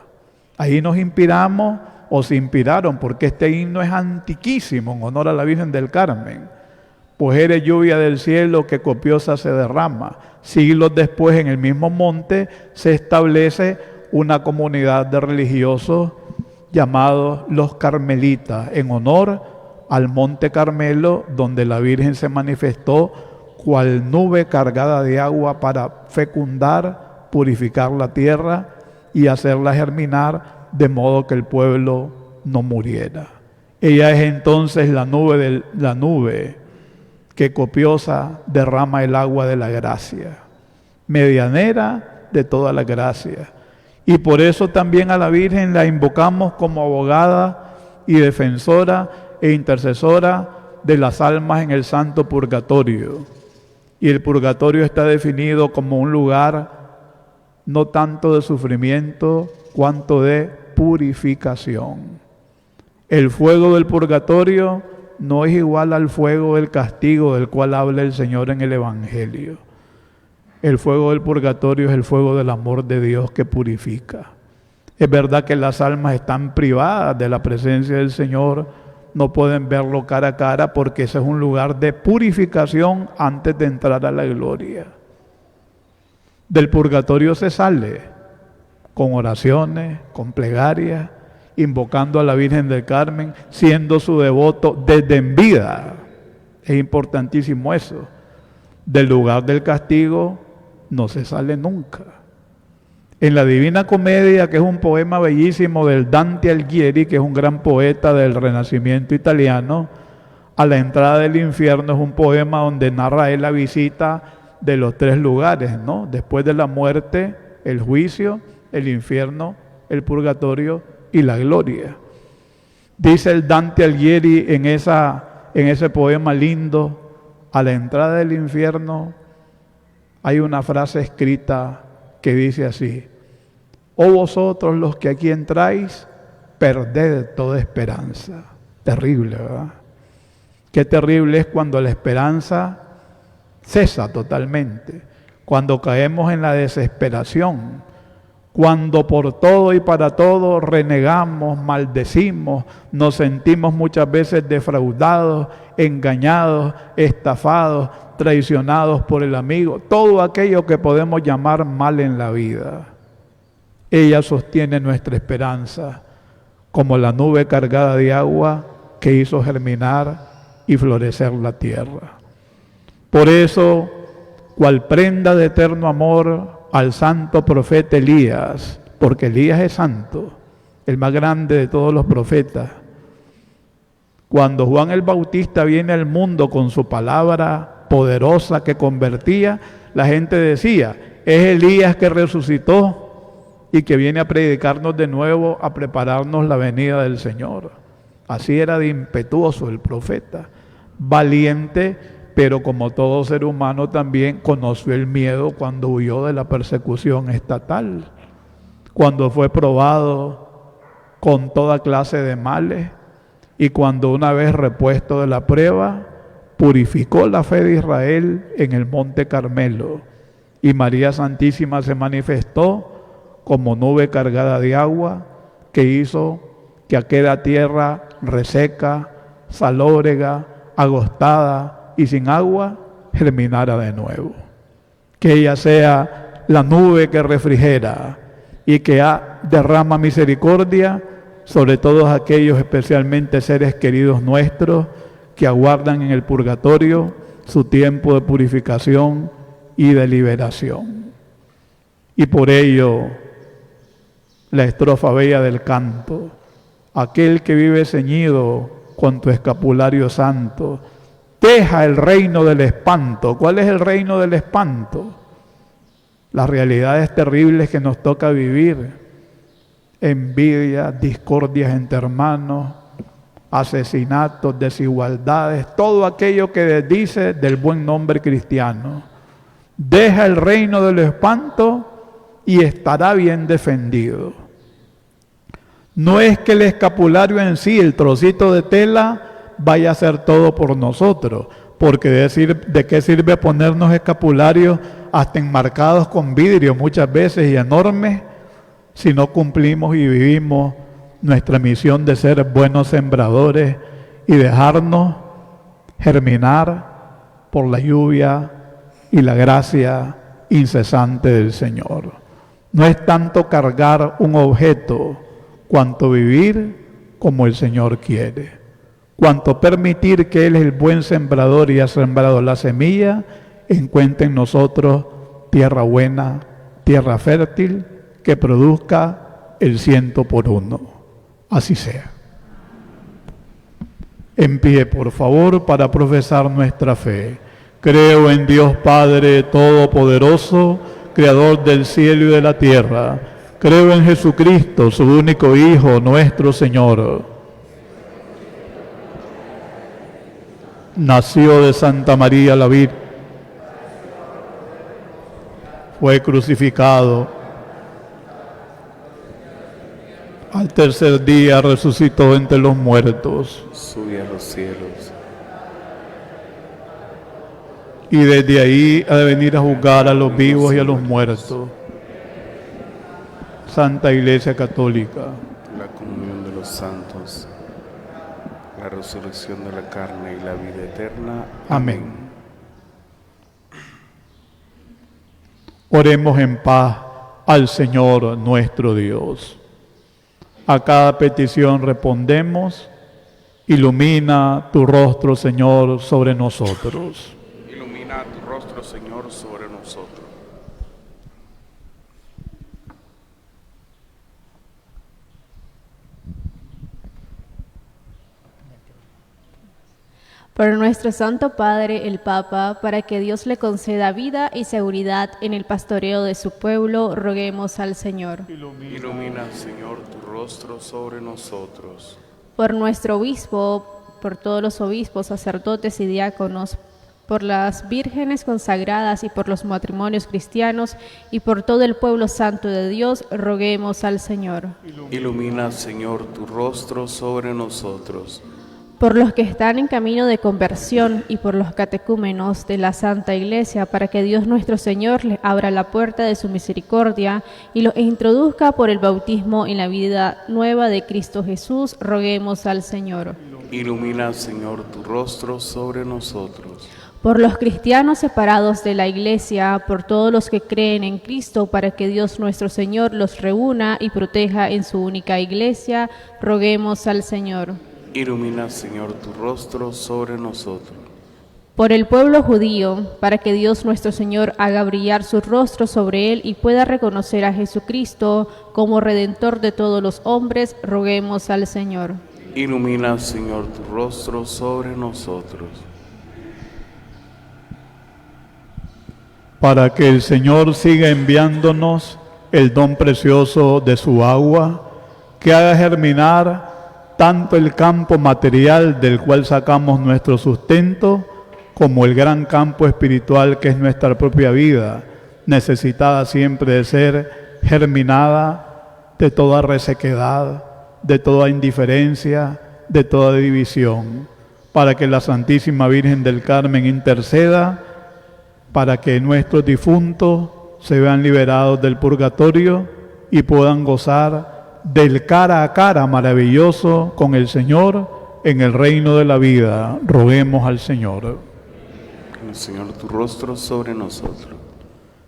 Ahí nos inspiramos, o se inspiraron, porque este himno es antiquísimo en honor a la Virgen del Carmen. Pues eres lluvia del cielo que copiosa se derrama. Siglos después, en el mismo monte, se establece una comunidad de religiosos llamados los Carmelitas, en honor al Monte Carmelo, donde la Virgen se manifestó cual nube cargada de agua para fecundar, purificar la tierra y hacerla germinar, de modo que el pueblo no muriera. Ella es entonces la nube que copiosa derrama el agua de la gracia, medianera de toda la gracia. Y por eso también a la Virgen la invocamos como abogada y defensora e intercesora de las almas en el santo purgatorio. Y el purgatorio está definido como un lugar no tanto de sufrimiento, cuanto de purificación. El fuego del purgatorio no es igual al fuego del castigo del cual habla el Señor en el Evangelio. El fuego del purgatorio es el fuego del amor de Dios que purifica. Es verdad que las almas están privadas de la presencia del Señor, no pueden verlo cara a cara porque ese es un lugar de purificación antes de entrar a la gloria. Del purgatorio se sale con oraciones, con plegarias, invocando a la Virgen del Carmen, siendo su devoto desde en vida. Es importantísimo eso. Del lugar del castigo no se sale nunca. En la Divina Comedia, que es un poema bellísimo del Dante Alighieri, que es un gran poeta del Renacimiento italiano, a la entrada del infierno es un poema donde narra él la visita de los tres lugares, ¿no? Después de la muerte, el juicio, el infierno, el purgatorio y la gloria. Dice el Dante Alighieri en ese poema lindo, a la entrada del infierno hay una frase escrita que dice así: «Oh vosotros los que aquí entráis, perded toda esperanza». Terrible, ¿verdad? Qué terrible es cuando la esperanza cesa totalmente, cuando caemos en la desesperación, cuando por todo y para todo renegamos, maldecimos, nos sentimos muchas veces defraudados, engañados, estafados, traicionados por el amigo, todo aquello que podemos llamar mal en la vida. Ella sostiene nuestra esperanza como la nube cargada de agua que hizo germinar y florecer la tierra. Por eso, cual prenda de eterno amor al santo profeta Elías, porque Elías es santo, el más grande de todos los profetas. Cuando Juan el Bautista viene al mundo con su palabra poderosa que convertía, la gente decía: es Elías que resucitó y que viene a predicarnos de nuevo, a prepararnos la venida del Señor. Así era de impetuoso el profeta, valiente, pero como todo ser humano también conoció el miedo cuando huyó de la persecución estatal, cuando fue probado con toda clase de males y cuando una vez repuesto de la prueba, purificó la fe de Israel en el monte Carmelo, y María Santísima se manifestó como nube cargada de agua que hizo que aquella tierra reseca, salóbrega, agostada y sin agua germinara de nuevo. Que ella sea la nube que refrigera y que derrama misericordia sobre todos aquellos, especialmente seres queridos nuestros, que aguardan en el purgatorio su tiempo de purificación y de liberación. Y por ello, la estrofa bella del canto: aquel que vive ceñido con tu escapulario santo, deja el reino del espanto. ¿Cuál es el reino del espanto? Las realidades terribles que nos toca vivir: envidia, discordias entre hermanos, asesinatos, desigualdades, todo aquello que desdice del buen nombre cristiano. Deja el reino del espanto y estará bien defendido. No es que el escapulario en sí, el trocito de tela, vaya a hacer todo por nosotros, porque ¿de qué sirve ponernos escapularios hasta enmarcados con vidrio muchas veces y enormes, si no cumplimos y vivimos nuestra misión de ser buenos sembradores y dejarnos germinar por la lluvia y la gracia incesante del Señor? No es tanto cargar un objeto, cuanto vivir como el Señor quiere, cuanto permitir que Él es el buen sembrador y ha sembrado la semilla, encuentre en nosotros tierra buena, tierra fértil, que produzca el 100%. Así sea. En pie, por favor, para profesar nuestra fe. Creo en Dios Padre Todopoderoso, Creador del cielo y de la tierra. Creo en Jesucristo, su único Hijo, nuestro Señor. Nació de Santa María la Virgen. Fue crucificado. al tercer día resucitó entre los muertos, sube a los cielos, y desde ahí ha de venir a juzgar a los vivos y a los muertos. Santa Iglesia Católica, la comunión de los santos, la resurrección de la carne y la vida eterna. amén. Oremos en paz al Señor nuestro Dios. A cada petición respondemos: ilumina tu rostro, Señor, sobre nosotros. Ilumina tu rostro, Señor, sobre nosotros. Por nuestro Santo Padre, el Papa, para que Dios le conceda vida y seguridad en el pastoreo de su pueblo, roguemos al Señor. Ilumina, Señor, tu rostro sobre nosotros. Por nuestro obispo, por todos los obispos, sacerdotes y diáconos, por las vírgenes consagradas y por los matrimonios cristianos y por todo el pueblo santo de Dios, roguemos al Señor. Ilumina, Señor, tu rostro sobre nosotros. Por los que están en camino de conversión y por los catecúmenos de la Santa Iglesia, para que Dios nuestro Señor les abra la puerta de su misericordia y los introduzca por el bautismo en la vida nueva de Cristo Jesús, roguemos al Señor. Ilumina, Señor, tu rostro sobre nosotros. Por los cristianos separados de la Iglesia, por todos los que creen en Cristo, para que Dios nuestro Señor los reúna y proteja en su única Iglesia, roguemos al Señor. Ilumina, Señor, tu rostro sobre nosotros. Por el pueblo judío, para que Dios nuestro Señor haga brillar su rostro sobre él y pueda reconocer a Jesucristo como Redentor de todos los hombres, roguemos al Señor. Ilumina, Señor, tu rostro sobre nosotros. Para que el Señor siga enviándonos el don precioso de su agua, que haga germinar tanto el campo material del cual sacamos nuestro sustento, como el gran campo espiritual que es nuestra propia vida, necesitada siempre de ser germinada de toda resequedad, de toda indiferencia, de toda división, para que la Santísima Virgen del Carmen interceda, para que nuestros difuntos se vean liberados del purgatorio y puedan gozar del cara a cara maravilloso con el Señor en el reino de la vida. Roguemos al Señor. Señor, tu rostro sobre nosotros.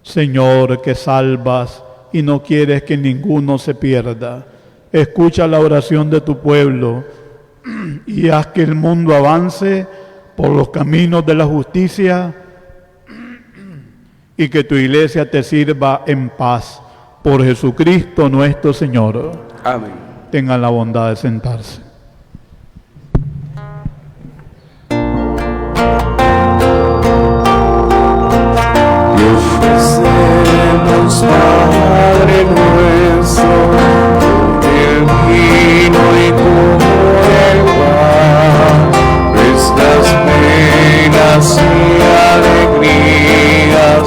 Señor, que salvas y no quieres que ninguno se pierda, escucha la oración de tu pueblo y haz que el mundo avance por los caminos de la justicia y que tu iglesia te sirva en paz. Por Jesucristo nuestro Señor. Amén. Tengan la bondad de sentarse. Y ofrecemos, Padre nuestro, el vino y como el pan, nuestras penas y alegrías,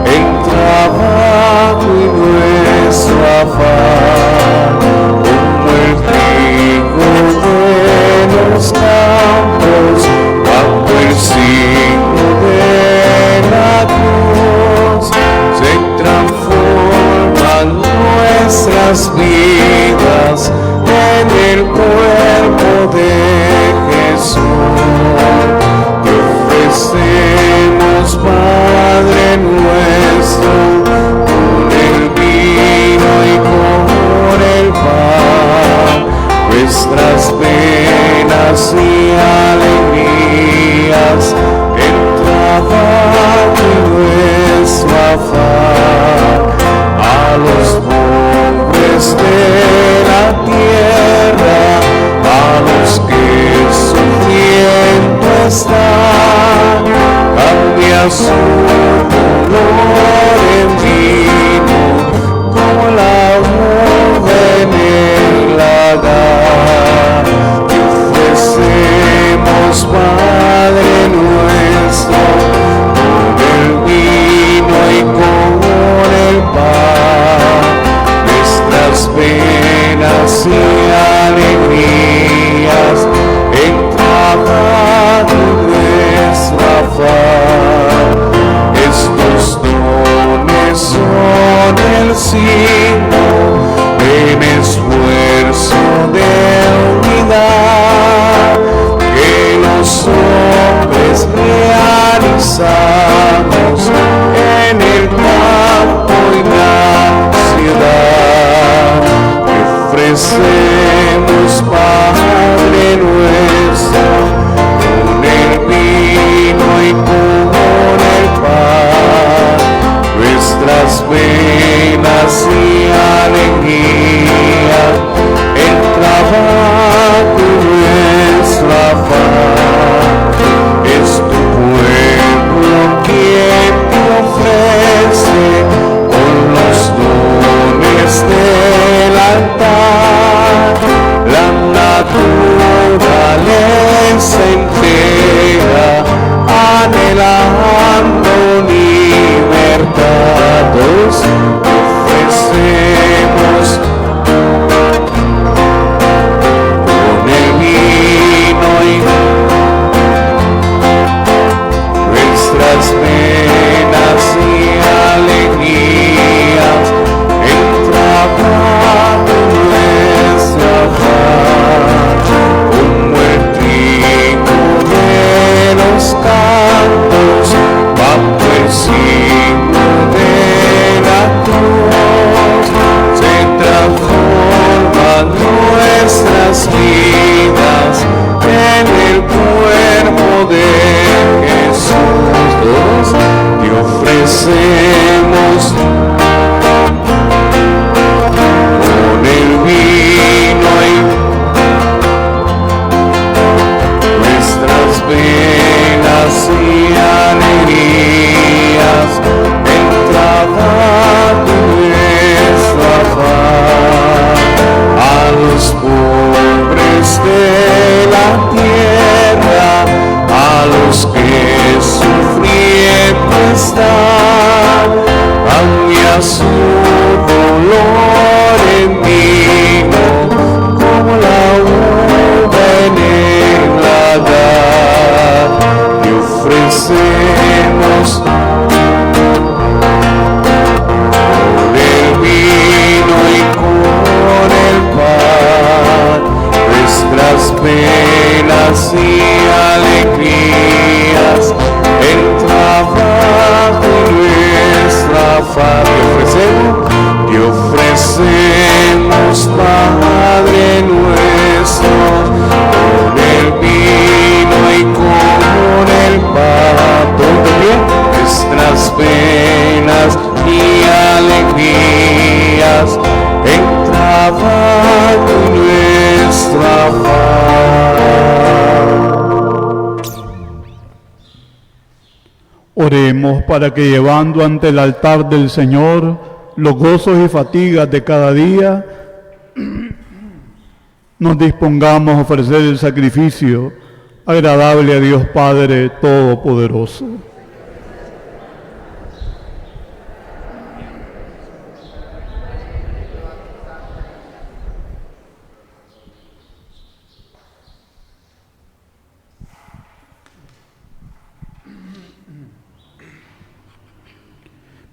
el trabajo y nuestro afán, como el trigo de los campos, bajo el signo de la cruz, se transforman nuestras vidas en el cuerpo de Jesús. Te ofrecemos, Padre nuestro, con el vino y con el pan, nuestras penas y alegrías, el trabajo y nuestro afán, a los pobres de la tierra, a los que sufriendo están, cambia su dolor en vino, como la uva en el lagar. Te ofrecemos, Padre nuestro, con el vino y con el pan, nuestras penas y ofrecemos, Padre nuestro, con el vino y con el pan, nuestras penas y alegría, el trabajo y nuestra paz. Es tu pueblo quien te ofrece con los dones del altar, la naturaleza entera, anhelando libertad. Todos ofrecemos con el vino y nuestras penas y alegrías, el trabajo y nuestra paz, como el trigo de los campos, bajo el signo de la cruz, se transforman nuestras vidas en el cuerpo de Jesús. Todos te ofrecemos con el vino y nuestras penas y alegrías, el trabajo y nuestra paz, a los pobres de la tierra, a los que sufriendo están, cambia su dolor en vino, como la uva en el lagar. Te ofrecemos con el vino y con el pan, nuestras penas y alegrías, el trabajo y nuestra paz. Te ofrecemos, Padre nuestro, con el vino y con el pan, nuestras penas y alegrías, el trabajo y nuestra paz. Oremos para que, llevando ante el altar del Señor los gozos y fatigas de cada día, nos dispongamos a ofrecer el sacrificio agradable a Dios Padre Todopoderoso.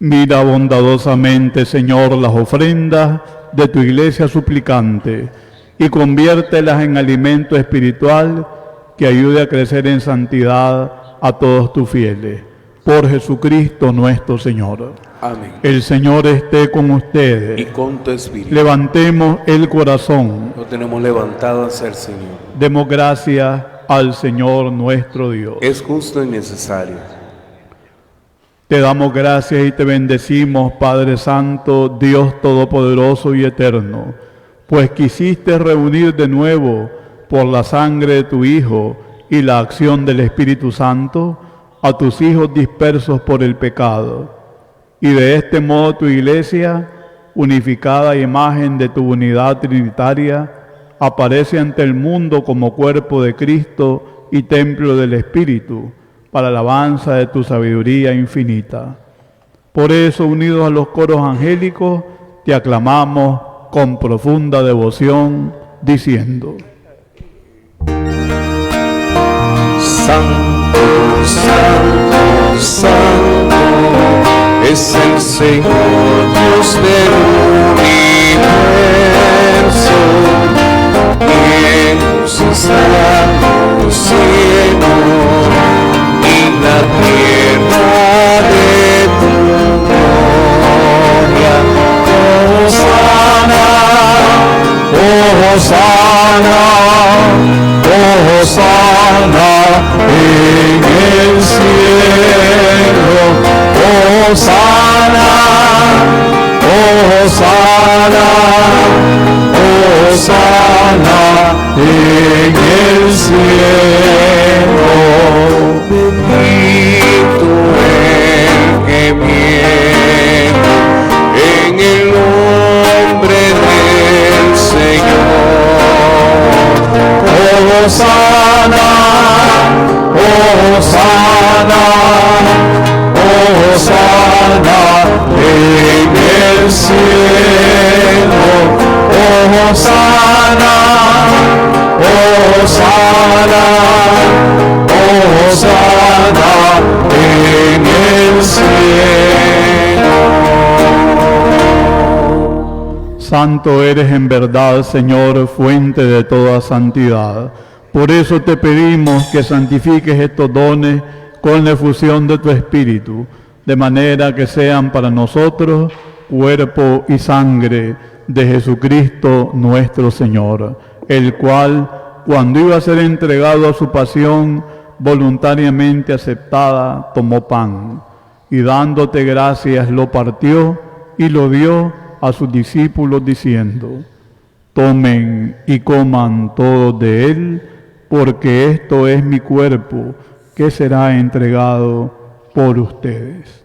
Mira bondadosamente, Señor, las ofrendas de tu iglesia suplicante y conviértelas en alimento espiritual que ayude a crecer en santidad a todos tus fieles. Por Jesucristo nuestro Señor. Amén. El Señor esté con ustedes. Y con tu espíritu. Levantemos el corazón. Lo tenemos levantado hacia el Señor. Demos gracias al Señor nuestro Dios. Es justo y necesario. Te damos gracias y te bendecimos, Padre Santo, Dios Todopoderoso y Eterno, pues quisiste reunir de nuevo por la sangre de tu Hijo y la acción del Espíritu Santo a tus hijos dispersos por el pecado. Y de este modo tu iglesia, unificada imagen de tu unidad trinitaria, aparece ante el mundo como cuerpo de Cristo y templo del Espíritu, para alabanza de tu sabiduría infinita. Por eso, unidos a los coros angélicos, te aclamamos con profunda devoción, diciendo: Santo, Santo, Santo, es el Señor Dios del universo. Cielos está los cielos y la tierra de tu gloria. Hosana, Hosana, Hosana, Hosana en el cielo. Bendito el que viene en el nombre del Señor. Hosana, Hosana, Hosana en el cielo. Hosana, Hosana, Hosana en el cielo. Santo eres en verdad, Señor, fuente de toda santidad. Por eso te pedimos que santifiques estos dones con la efusión de tu Espíritu, de manera que sean para nosotros cuerpo y sangre de Jesucristo nuestro Señor, el cual, cuando iba a ser entregado a su pasión voluntariamente aceptada, tomó pan, y dándote gracias lo partió y lo dio a sus discípulos diciendo: tomen y coman todos de él, porque esto es mi cuerpo, que será entregado por ustedes.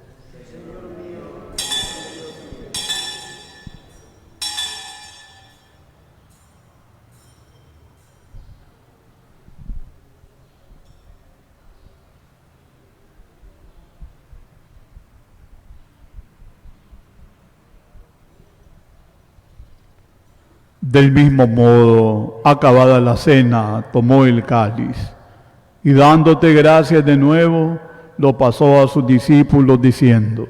Del mismo modo, acabada la cena, tomó el cáliz, y dándote gracias de nuevo, lo pasó a sus discípulos diciendo: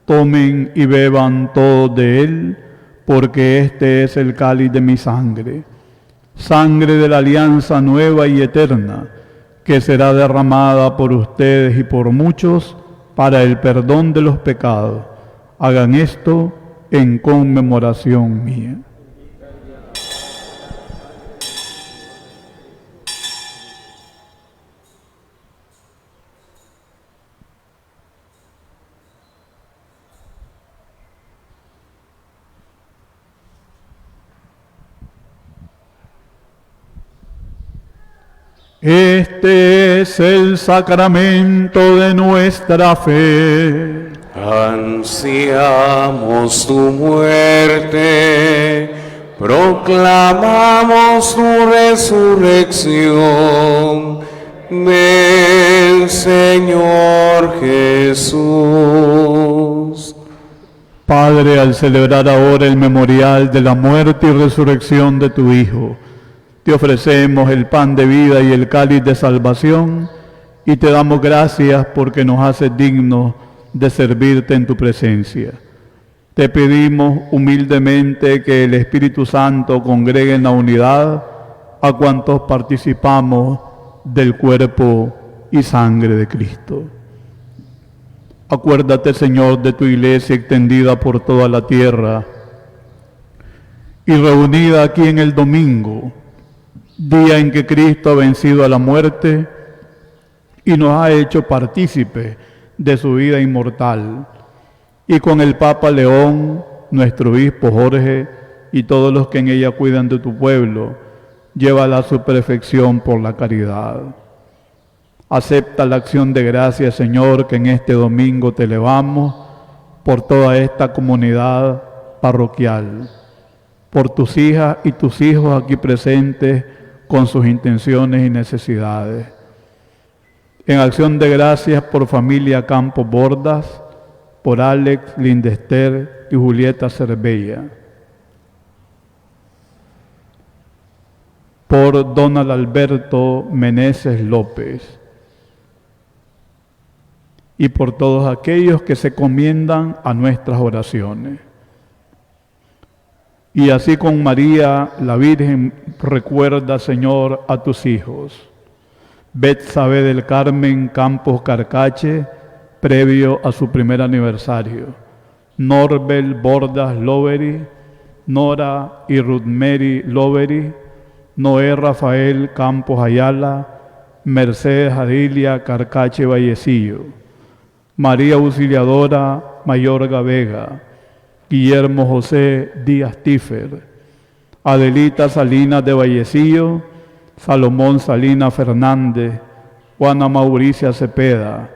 tomen y beban todos de él, porque este es el cáliz de mi sangre, sangre de la alianza nueva y eterna, que será derramada por ustedes y por muchos para el perdón de los pecados. Hagan esto en conmemoración mía. Este es el sacramento de nuestra fe. Ansiamos tu muerte, proclamamos tu resurrección. Ven, Señor Jesús. Padre, al celebrar ahora el memorial de la muerte y resurrección de tu Hijo, te ofrecemos el pan de vida y el cáliz de salvación, y te damos gracias porque nos haces dignos de servirte en tu presencia. Te pedimos humildemente que el Espíritu Santo congregue en la unidad a cuantos participamos del cuerpo y sangre de Cristo. Acuérdate, Señor, de tu iglesia extendida por toda la tierra y reunida aquí en el domingo, día en que Cristo ha vencido a la muerte y nos ha hecho partícipe de su vida inmortal, y con el Papa León, nuestro obispo Jorge, y todos los que en ella cuidan de tu pueblo, llévala a su perfección por la caridad. Acepta la acción de gracias, Señor, que en este domingo te elevamos por toda esta comunidad parroquial, por tus hijas y tus hijos aquí presentes con sus intenciones y necesidades. En acción de gracias por familia Campos Bordas, por Alex Lindester y Julieta Cervella, por Donald Alberto Meneses López, y por todos aquellos que se encomiendan a nuestras oraciones. Y así con María, la Virgen, recuerda, Señor, a tus hijos. Betsabe del Carmen Campos Carcache, previo a su primer aniversario. Norbel Bordas Lovery, Nora y Ruthmary Lovery, Noé Rafael Campos Ayala, Mercedes Adilia Carcache Vallecillo, María Auxiliadora Mayorga Vega, Guillermo José Díaz Tífer, Adelita Salinas de Vallecillo, Salomón Salinas Fernández, Juana Mauricia Cepeda,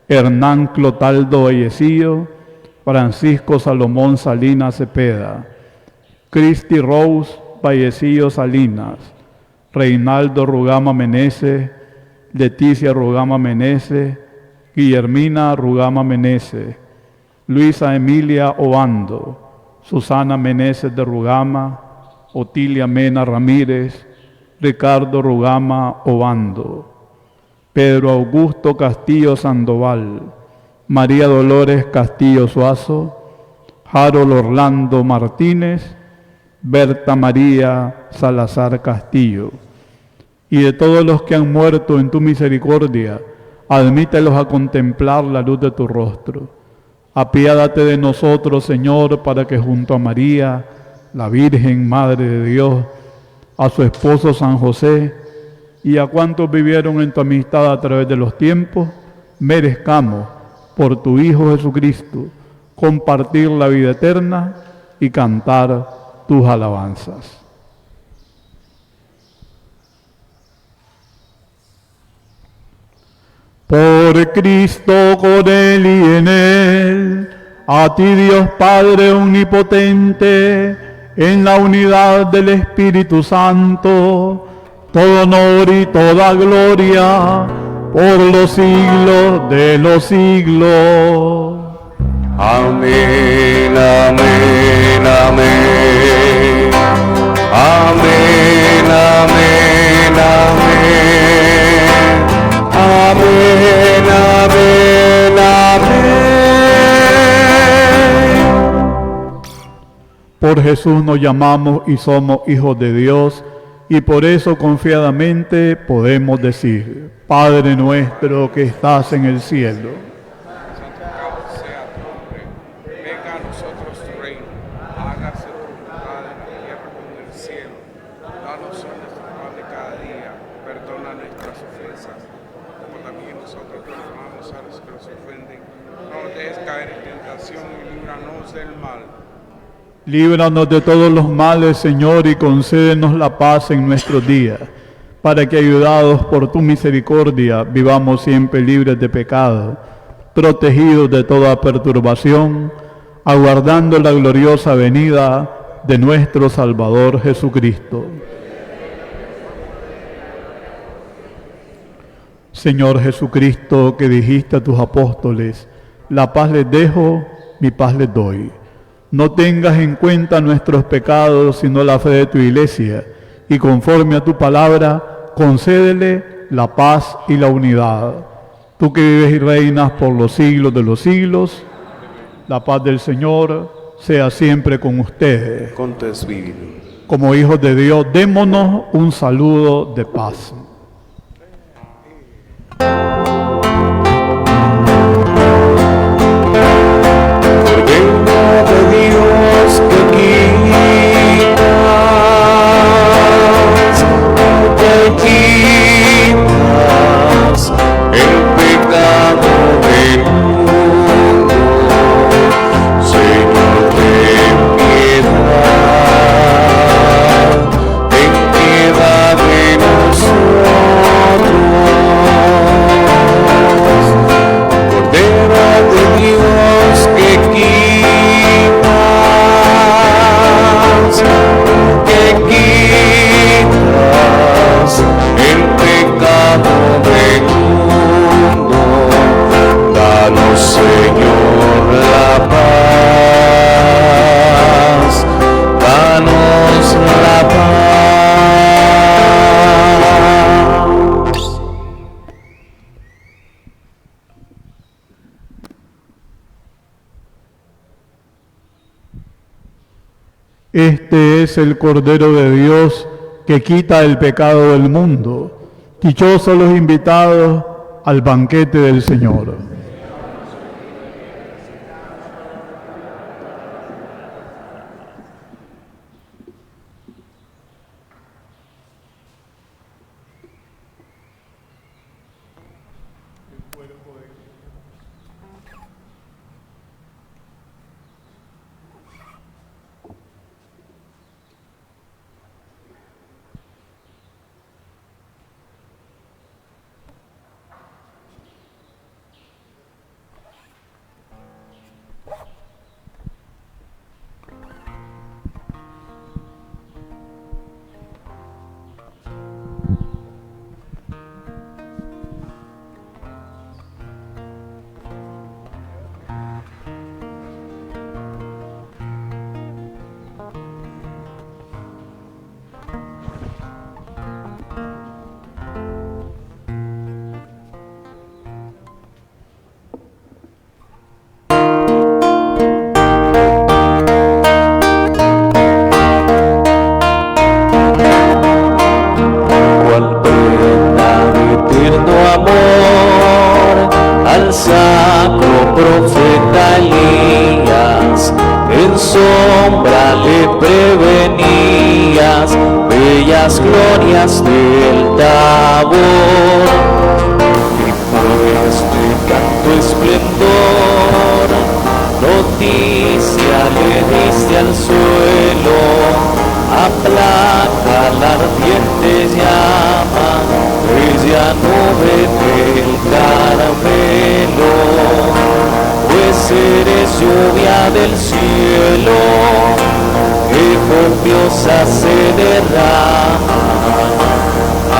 Hernán Clotaldo Vallecillo, Francisco Salomón Salinas Cepeda, Cristi Rose Vallecillo Salinas, Reinaldo Rugama Meneses, Leticia Rugama Meneses, Guillermina Rugama Meneses, Luisa Emilia Obando, Susana Meneses de Rugama, Otilia Mena Ramírez, Ricardo Rugama Obando, Pedro Augusto Castillo Sandoval, María Dolores Castillo Suazo, Harold Orlando Martínez, Berta María Salazar Castillo, y de todos los que han muerto en tu misericordia, admítelos a contemplar la luz de tu rostro. Apiádate de nosotros, Señor, para que junto a María, la Virgen Madre de Dios, a su esposo San José y a cuantos vivieron en tu amistad a través de los tiempos, merezcamos, por tu Hijo Jesucristo, compartir la vida eterna y cantar tus alabanzas. Por Cristo, con Él y en Él, a ti Dios Padre Omnipotente, en la unidad del Espíritu Santo, todo honor y toda gloria, por los siglos de los siglos. Amén, amén, amén. Amén, amén, amén. Amén, amén, amén. Por Jesús nos llamamos y somos hijos de Dios, y por eso confiadamente podemos decir: Padre nuestro que estás en el cielo, santificado sea tu nombre, venga a nosotros tu reino, hágase tu voluntad en la tierra como en el cielo. Danos hoy nuestro pan de cada día, perdona nuestras ofensas, como también nosotros perdonamos a los que nos ofenden. No nos dejes caer en tentación y líbranos del mal. líbranos de todos los males, Señor, y concédenos la paz en nuestros días, para que, ayudados por tu misericordia, vivamos siempre libres de pecado, protegidos de toda perturbación, aguardando la gloriosa venida de nuestro Salvador Jesucristo. Señor Jesucristo, que dijiste a tus apóstoles: la paz les dejo, mi paz les doy. No tengas en cuenta nuestros pecados, sino la fe de tu Iglesia, y conforme a tu palabra, concédele la paz y la unidad. Tú que vives y reinas por los siglos de los siglos, la paz del Señor sea siempre con ustedes. Con tu espíritu. Como hijos de Dios, démonos un saludo de paz. Cordero de Dios que quitas el pecado del mundo, Señor, ten piedad de nosotros. Cordero de Dios que quitas el pecado del mundo, danos, Señor, la paz, danos la paz. Este es el Cordero de Dios que quita el pecado del mundo. Dichosos los invitados al banquete del Señor. sacro profeta Elías, en sombra le prevenías, bellas glorias del Tabor. Y pues de tanto esplendor, noticia le diste al suelo, aplaca la ardiente llama, bella nube del Carmelo, pues eres lluvia del cielo, que copiosa se derrama,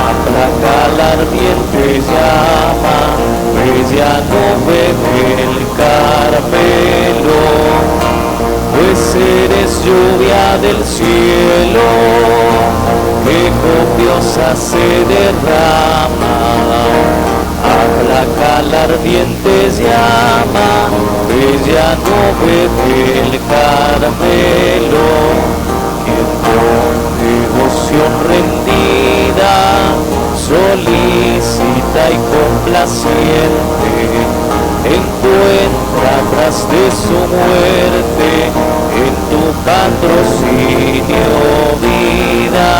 aplaca la ardiente llama, bella nube del Carmelo, pues eres lluvia del cielo, que copiosa se derrama, aplaca la ardiente llama, bella nube del Carmelo, quien con devoción rendida, solícita y complaciente, encuentra tras de su muerte en tu patrocinio vida,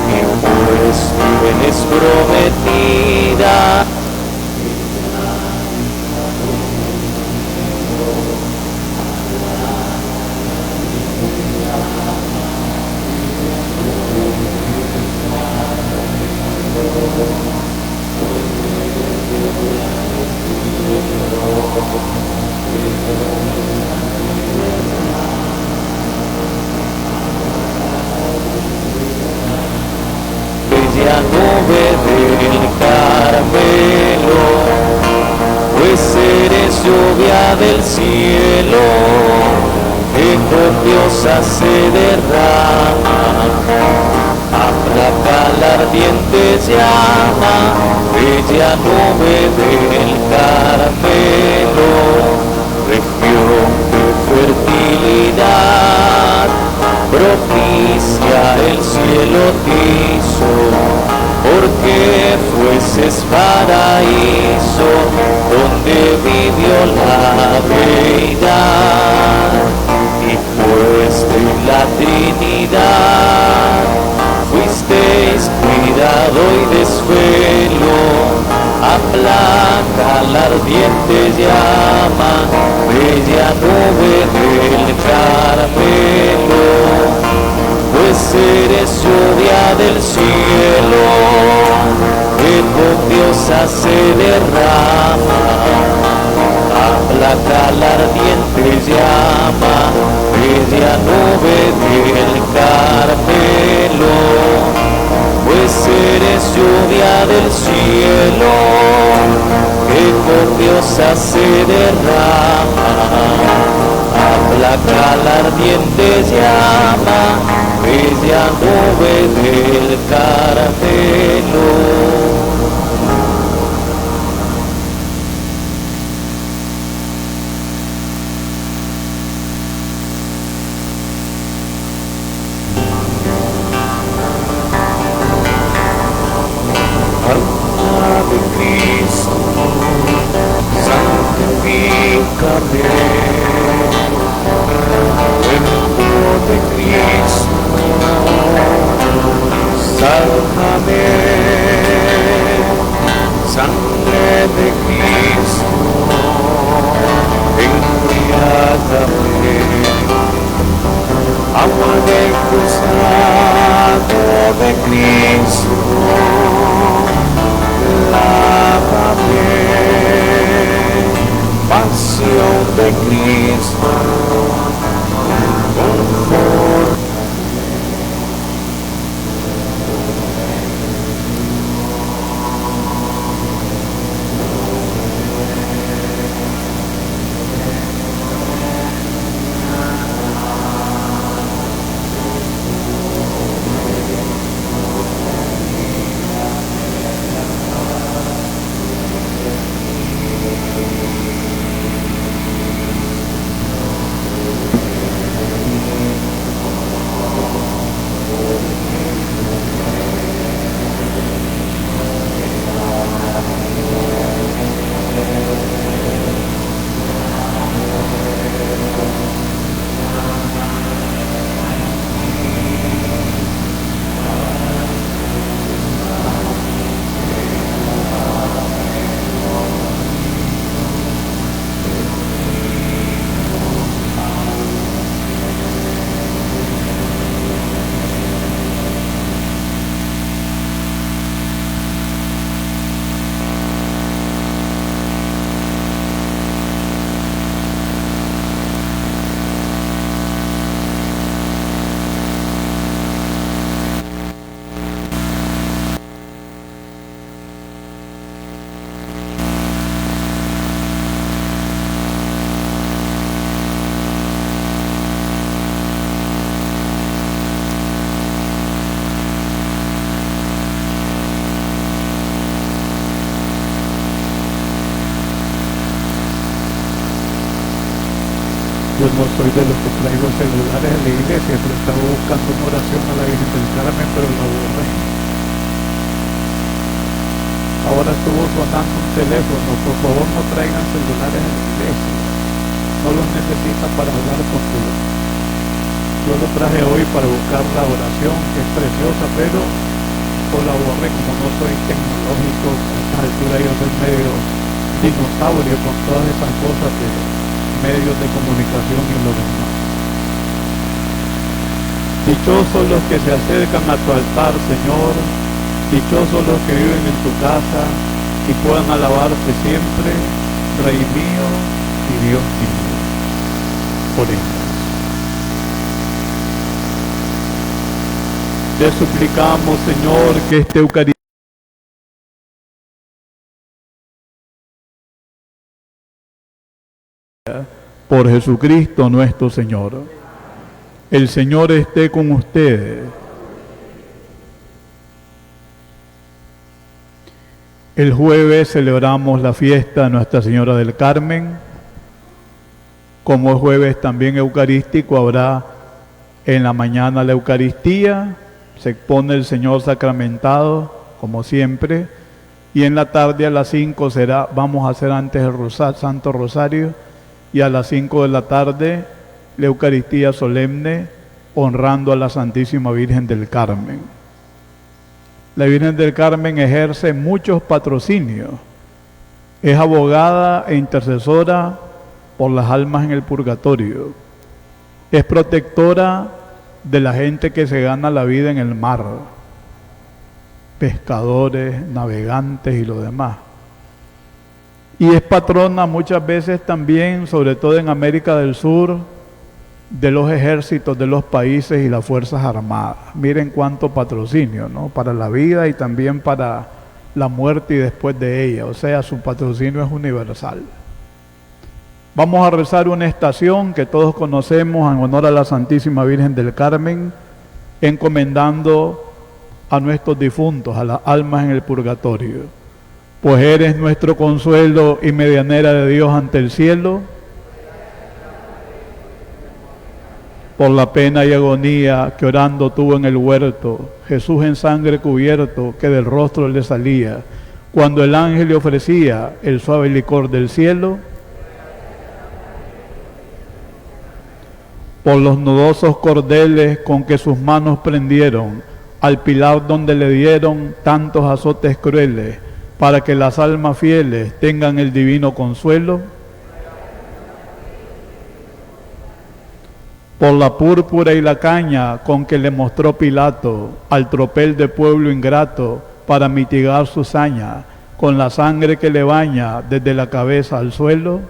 y pues tienes prometida bella nube del Carmelo, pues eres lluvia del cielo, que copiosa se derrama, aplaca la ardiente llama, bella nube del Carmelo, región de fertilidad, propicia el cielo tizo, porque fueses paraíso, donde vivió la deidad, y pues de la Trinidad fuisteis cuidado y desvelo, aplaca la ardiente llama, bella nube del Carmelo, pues eres lluvia del cielo, que copiosa se derrama, aplaca la ardiente llama, bella nube del Carmelo, pues eres lluvia del cielo, que copiosa se derrama, aplaca la ardiente llama, bella nube del Carmelo. Alma de Cristo, santifícame. Cuerpo de Cristo, sálvame. Sangre de Cristo, embriágame. Agua del cruzado de Cristo, lávame. Pasión de Cristo, confort. Yo no soy de los que traigo celulares a la iglesia, pero estaba buscando una oración a la Virgen del Carmen, pero la borré. Ahora estuvo sonando un teléfono. Por favor, no traigan celulares a la iglesia. No los necesitan para hablar con Dios. Yo lo traje hoy para buscar la oración, que es preciosa, pero la borré. Como no soy tecnológico, a esta altura yo soy medio dinosaurio con todas esas cosas de medios de comunicación y lo demás. Dichosos los que se acercan a tu altar, Señor. Dichosos los que viven en tu casa y puedan alabarte siempre, Rey mío y Dios mío. Oremos. Te suplicamos, Señor, que esta Eucaristía por Jesucristo nuestro Señor. El Señor esté con ustedes. El jueves celebramos la fiesta de Nuestra Señora del Carmen. Como es jueves también eucarístico, habrá en la mañana la Eucaristía, se expone el Señor sacramentado, como siempre, y en la tarde a las 5 vamos a hacer antes el Santo Rosario, y a las 5 de la tarde la Eucaristía solemne, honrando a la Santísima Virgen del Carmen. La Virgen del Carmen ejerce muchos patrocinios, es abogada e intercesora por las almas en el purgatorio, es protectora de la gente que se gana la vida en el mar, pescadores, navegantes y lo demás. Y es patrona muchas veces también, sobre todo en América del Sur, de los ejércitos de los países y las fuerzas armadas. Miren cuánto patrocinio, ¿no? Para la vida y también para la muerte y después de ella. O sea, su patrocinio es universal. Vamos a rezar una estación que todos conocemos en honor a la Santísima Virgen del Carmen, encomendando a nuestros difuntos, a las almas en el purgatorio. Pues eres nuestro consuelo y medianera de Dios ante el cielo. Por la pena y agonía que orando tuvo en el huerto, Jesús en sangre cubierto que del rostro le salía, cuando el ángel le ofrecía el suave licor del cielo. Por los nudosos cordeles con que sus manos prendieron al pilar donde le dieron tantos azotes crueles, para que las almas fieles tengan el divino consuelo. Por la púrpura y la caña con que le mostró Pilato al tropel de pueblo ingrato para mitigar su saña, con la sangre que le baña desde la cabeza al suelo.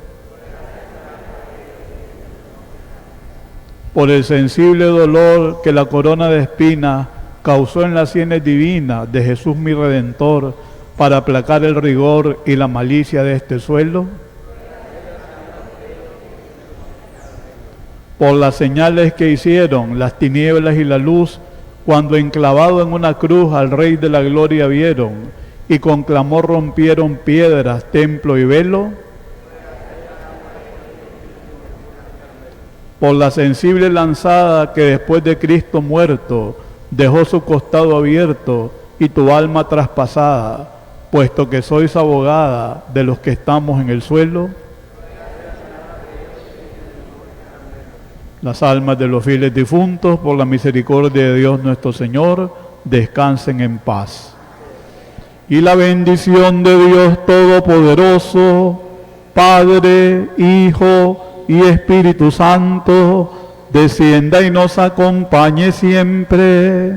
Por el sensible dolor que la corona de espinas causó en las sienes divinas de Jesús mi Redentor, para aplacar el rigor y la malicia de este suelo. Por las señales que hicieron las tinieblas y la luz, cuando enclavado en una cruz al Rey de la Gloria vieron, y con clamor rompieron piedras, templo y velo. Por la sensible lanzada que después de Cristo muerto, dejó su costado abierto y tu alma traspasada, puesto que sois abogada de los que estamos en el suelo. Las almas de los fieles difuntos, por la misericordia de Dios nuestro Señor, descansen en paz. Y la bendición de Dios Todopoderoso, Padre, Hijo y Espíritu Santo, descienda y nos acompañe siempre.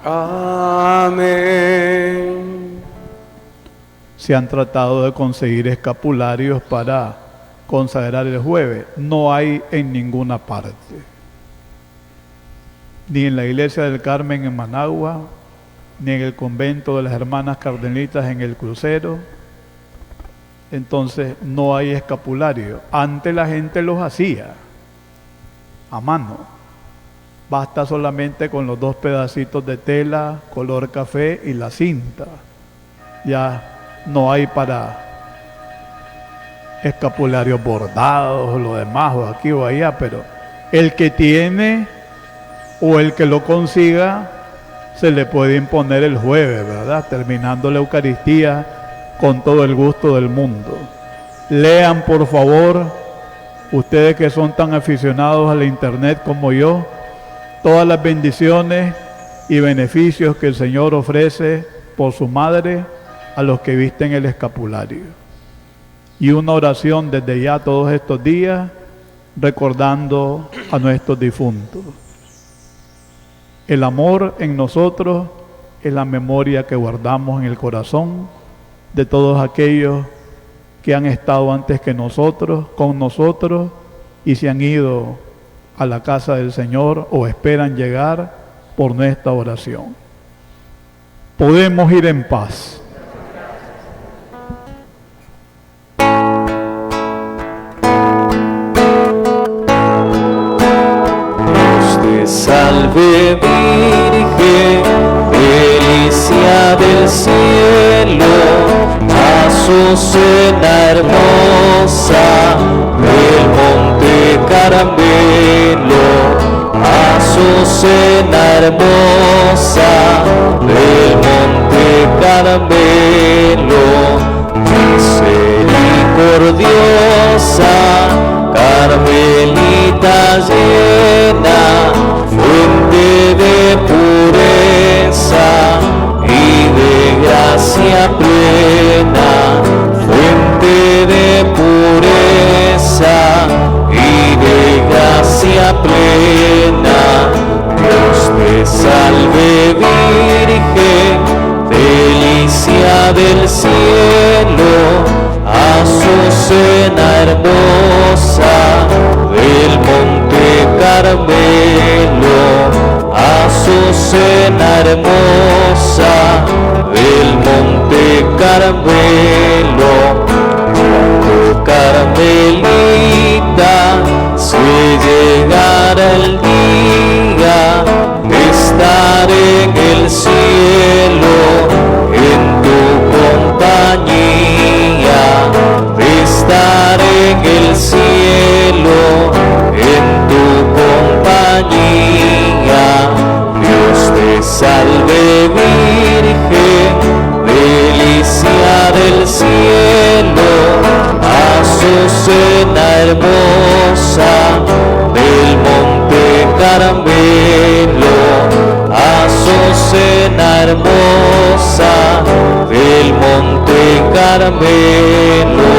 Amén. Se han tratado de conseguir escapularios para consagrar el jueves. No hay en ninguna parte. Ni en la iglesia del Carmen en Managua, ni en el convento de las hermanas carmelitas en el crucero. Entonces no hay escapulario. Antes la gente los hacía a mano. Basta solamente con los 2 pedacitos de tela color café y la cinta. Ya no hay para escapularios bordados o lo demás, o aquí o allá, pero el que tiene o el que lo consiga se le puede imponer el jueves, ¿verdad? Terminando la Eucaristía con todo el gusto del mundo. Lean, por favor, ustedes que son tan aficionados a la internet como yo, todas las bendiciones y beneficios que el Señor ofrece por su madre a los que visten el escapulario. Y una oración desde ya todos estos días, recordando a nuestros difuntos. El amor en nosotros es la memoria que guardamos en el corazón de todos aquellos que han estado antes que nosotros, con nosotros, y se han ido a la casa del Señor o esperan llegar por nuestra oración. Podemos ir en paz. Salve Virgen, delicia del cielo, Azucena hermosa del monte Carmelo, Azucena hermosa del monte Carmelo, misericordiosa, Carmelita llena, fuente de pureza y de gracia plena, fuente de pureza y de gracia plena. Dios te salve Virgen, delicia del cielo, Azucena hermosa del monte Carmelo, Azucena hermosa del monte Carmelo. Oh Carmelita, si llegara el día de estar en el cielo, en tu compañía, de estar en el cielo, en tu compañía. Dios te salve Virgen, delicia del cielo, Azucena hermosa del monte Carmelo, Azucena hermosa del monte Carmelo.